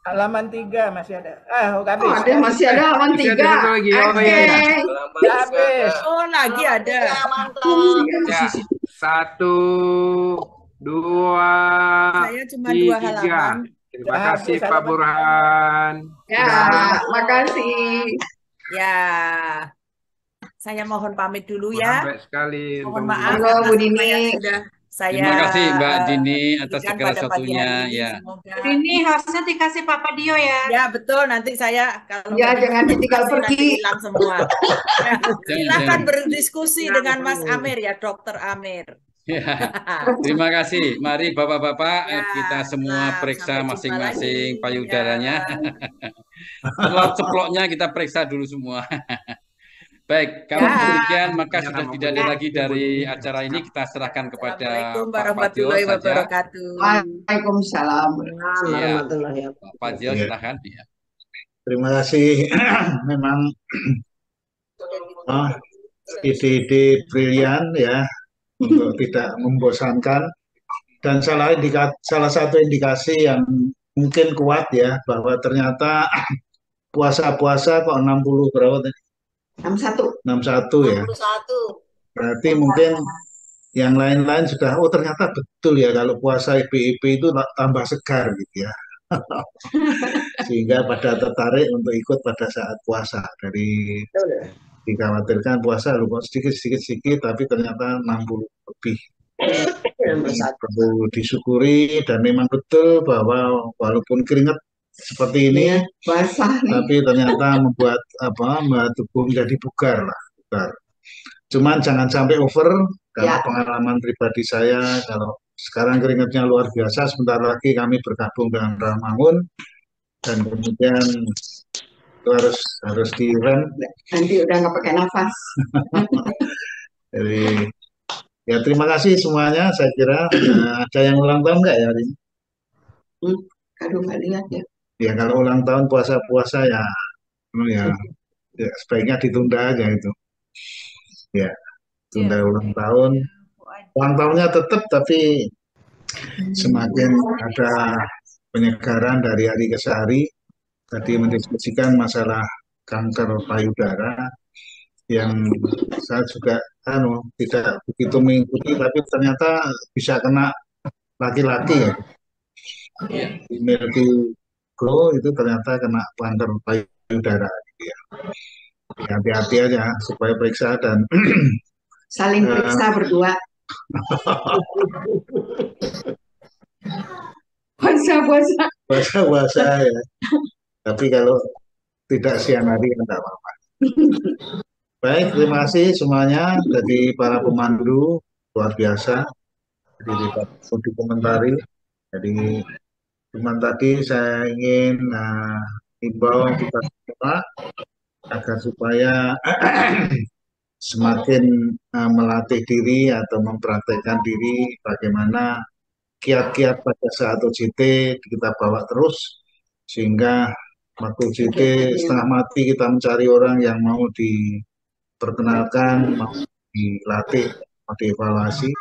Halaman 3 masih ada. Masih ada halaman 3. Oh, lagi ada. Ya, 1, 2, Saya cuma 2 halaman. Terima kasih Pak Burhan. Ya, makasih. Ya, saya mohon pamit dulu ya. Baik sekali. Mohon maaf Halo, Bu Dini. Terima kasih Mbak Dini atas segala satunya ya. Ini harusnya dikasih Papa Dio ya. Ya betul, nanti saya kalau jangan ditinggal pergi. Hilang semua. Ya, silakan berdiskusi dengan Mas Amir ya, Dokter Amir. Ya, terima kasih. Mari Bapak-bapak kita semua periksa masing-masing payudaranya. Telur ceploknya kita periksa dulu semua. Baik, kalau demikian maka sudah tidak ada lagi dari acara ini, kita serahkan kepada Pak Fadil saja. Waalaikumsalam. Pak Fadil silahkan. Ya. Terima kasih. Memang ide-ide brilian ya untuk tidak membosankan, dan salah satu indikasi yang mungkin kuat ya bahwa ternyata puasa-puasa kok 60 berapa tadi? 61 ya. Berarti mungkin yang lain-lain sudah, oh ternyata betul ya kalau puasa IPIP itu tambah segar gitu ya. Sehingga pada tertarik untuk ikut pada saat puasa. Dari dikhawatirkan puasa lu kok sedikit tapi ternyata 60 lebih. Perlu disyukuri dan memang betul bahwa walaupun keringat seperti ini, basah nih. tapi ternyata membuat tubuh menjadi bugar lah, bugar. Cuman jangan sampai over, karena pengalaman pribadi saya kalau sekarang keringatnya luar biasa, sebentar lagi kami bergabung dengan Ramangun dan kemudian itu harus direm. Nanti udah nggak pakai nafas. Jadi ya terima kasih semuanya. Saya kira ada yang ulang tahun nggak ya hari ini? Aduh nggak lihat ya. Ya kalau ulang tahun puasa-puasa ya sebaiknya ditunda aja itu. Ya, tunda ulang tahun. Ulang tahunnya tetap tapi semakin ada penyegaran dari hari ke hari. Tadi mendiskusikan masalah kanker payudara yang saya juga tidak begitu mengikuti, tapi ternyata bisa kena laki-laki ya. Milky Glow itu ternyata kena kanker payudara gitu ya. Hati-hati aja supaya periksa dan saling periksa berdua. Puasa ya. Tapi kalau tidak siang hari enggak apa-apa. Baik, terima kasih semuanya dari para pemandu luar biasa. Jadi tidak perlu dikomentari. Jadi cuman tadi saya ingin himbau kita semua agar supaya semakin melatih diri atau mempraktekkan diri bagaimana kiat-kiat pada saat OJT kita bawa terus sehingga waktu OJT setengah mati kita mencari orang yang mau diperkenalkan, mau dilatih, mau dievaluasi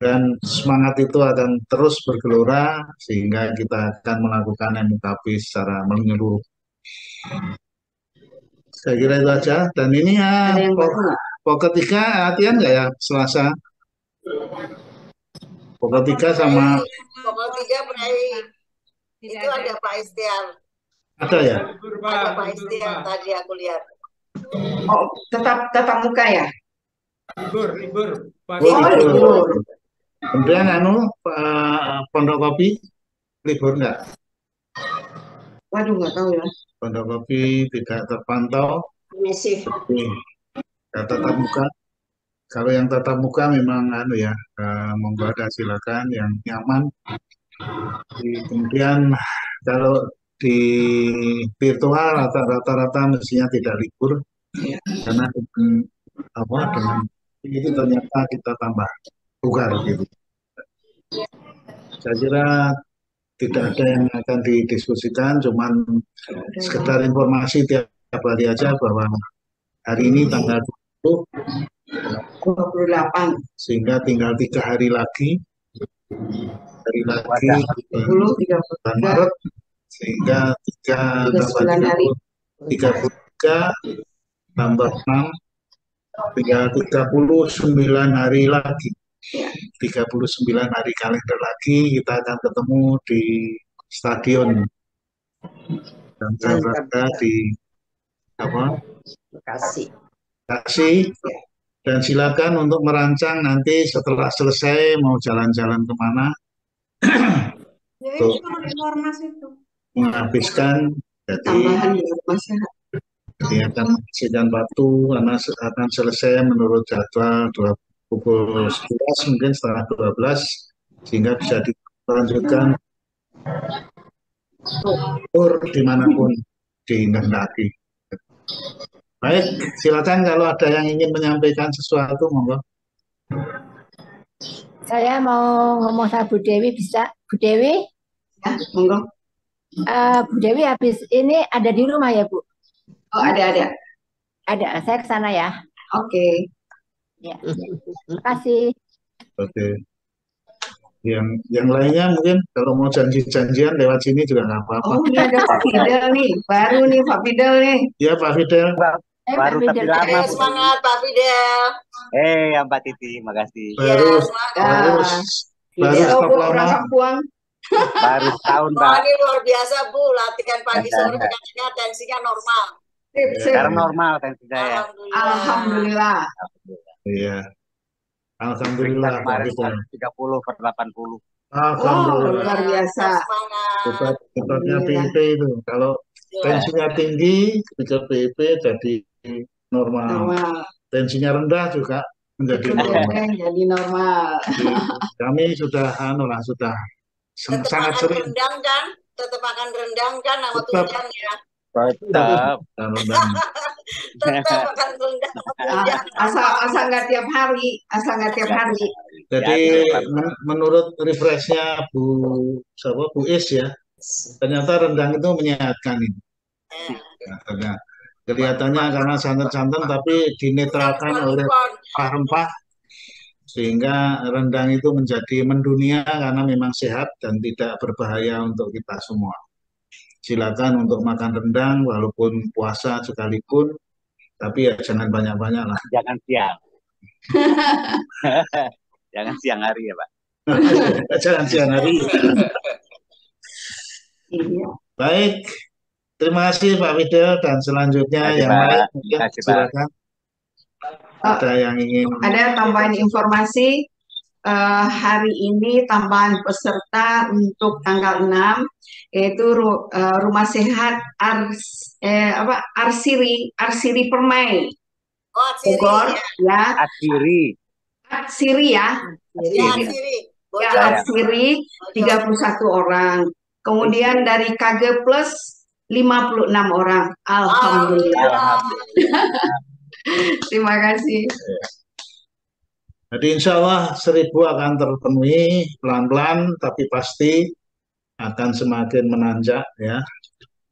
dan semangat itu akan terus bergelora sehingga kita akan melakukan MUKP secara menyeluruh. Saya kira itu aja. Dan ini pokok 3 latihan nggak ya Selasa? Pokok 3 sama pokok 3 itu ada Pak Istiar. Ada ya? Ada Pak Istiar tadi aku lihat. Oh, tetap muka ya? Libur. Libur. Kemudian Pondok Kopi libur nggak? Waduh nggak tahu ya. Pondok Kopi tidak terpantau. Mesif. Tatap muka. Kalau yang tatap muka memang monggo ada silakan yang nyaman. Kemudian kalau di virtual rata-rata mestinya tidak libur karena dengan itu ternyata kita tambah bugar gitu. Saya kira tidak ada yang akan didiskusikan, cuman sekedar informasi tiap hari aja bahwa hari ini tanggal 28 sehingga tinggal 3 hari lagi. 10, Maret sehingga 33 tambah 6 tinggal 39 hari lagi. 39 hari kalender lagi kita akan ketemu di stadion dan berada di Bekasi. Dan silakan untuk merancang nanti setelah selesai mau jalan-jalan kemana untuk menghabiskan tambahan di rumah sehat. Jadi akan menghabiskan waktu karena akan selesai menurut jadwal pukul 11 mungkin setengah 12 sehingga bisa dilanjutkan tur dimanapun dikehendaki. Baik, silakan kalau ada yang ingin menyampaikan sesuatu, monggo. Saya mau ngomong sama Bu Dewi, bisa? Bu Dewi? Ya, monggo. Bu Dewi habis ini ada di rumah ya, Bu? Oh, ada. Ada, saya ke sana ya. Oke. Ya, terima kasih. Oke. Yang lainnya mungkin kalau mau janjian lewat sini juga nggak apa-apa. Oh, ini ada Pak Fidel nih, baru nih Pak Fidel nih. Ya Pak Fidel. Baru tapi lama. Semangat Pak Fidel. Mbak Titi, makasih. Baru Iya, stop Bu, lama. orang Kapuang. Baru setahun, Wah, Mbak. ini luar biasa, Bu. Latihan pagi sore katanya tensinya normal. Sip, sip. Sekarang normal tensi saya. Alhamdulillah. Alhamdulillah. Iya. Periksa Alhamdulillah Pak kemarin Ridwan. 130/80. Alhamdulillah. Luar biasa. Hebatnya Alhamdulillah. PIP itu. Kalau tensinya tinggi, ketika PIP jadi normal. Normal. Tensinya rendah juga menjadi normal. Jadi normal. Jadi kami sudah sudah Tetap sangat makan sering. rendang kan? Tetap makan rendang kan sama Tetap. tunjang ya? Tetap. Rendang. Tetap makan rendang sama tunjang. Asal nggak tiap hari, asal nggak tiap hari. Jadi menurut refreshnya Bu Is ya, ternyata rendang itu menyehatkan ini. Nah, kelihatannya karena santan-santan tapi dinetralkan oleh rempah sehingga rendang itu menjadi mendunia karena memang sehat dan tidak berbahaya untuk kita semua. Silakan untuk makan rendang walaupun puasa sekalipun, tapi ya jangan banyak-banyak lah. Jangan siang. Jangan siang hari ya, Pak. Jangan siang hari. Baik, terima kasih Pak Fidel dan selanjutnya Terima kasih, yang Pak. lain Terima mungkin kasih, Pak. silakan. Ada yang ingin Ada tambahan informasi, hari ini tambahan peserta untuk tanggal 6 yaitu Rumah Sehat Arsiri Permai Bogor ya. Arsiri ya. Ya, Arsiri 31 orang. Kemudian dari KG Plus 56 orang. Alhamdulillah. Terima kasih. Jadi insya Allah 1000 akan terpenuhi pelan-pelan, tapi pasti akan semakin menanjak ya.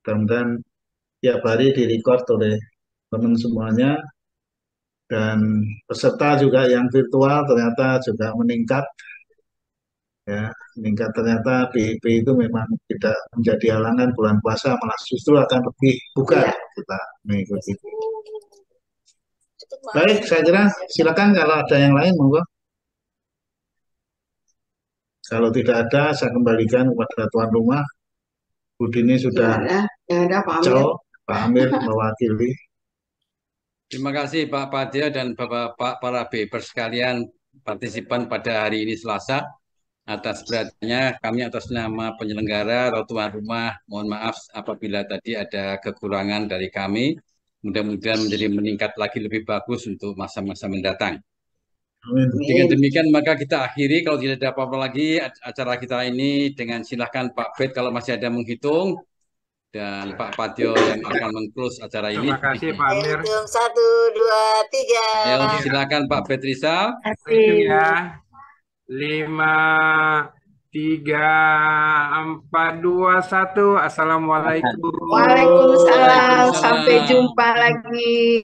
Mudah-mudahan tiap hari direcord oleh teman semuanya. Dan peserta juga yang virtual ternyata juga meningkat. Ya, meningkat ternyata BIP itu memang tidak menjadi halangan bulan puasa, malah justru akan lebih bugar kita mengikuti. Baik, saya kira silakan kalau ada yang lain, monggo. Kalau tidak ada, saya kembalikan kepada tuan rumah. Bu Dini sudah ada Pak Amir. Pak Amir mewakili. Terima kasih Pak Padya dan Bapak para BIPers sekalian partisipan pada hari ini Selasa. Atas beratnya kami atas nama penyelenggara atau tuan rumah mohon maaf apabila tadi ada kekurangan dari kami. Mudah-mudahan menjadi meningkat lagi lebih bagus untuk masa-masa mendatang. Dengan demikian maka kita akhiri, kalau tidak ada apa-apa lagi acara kita ini dengan silahkan Pak Bet kalau masih ada menghitung dan Pak Padyo yang akan meng-close acara ini. Terima kasih Pak Amir. 1, 2, 3. Ya, silakan Pak Bet Rizal. Ya. 5, 3, 4, 2, 1. Assalamualaikum. Waalaikumsalam. Sampai jumpa lagi.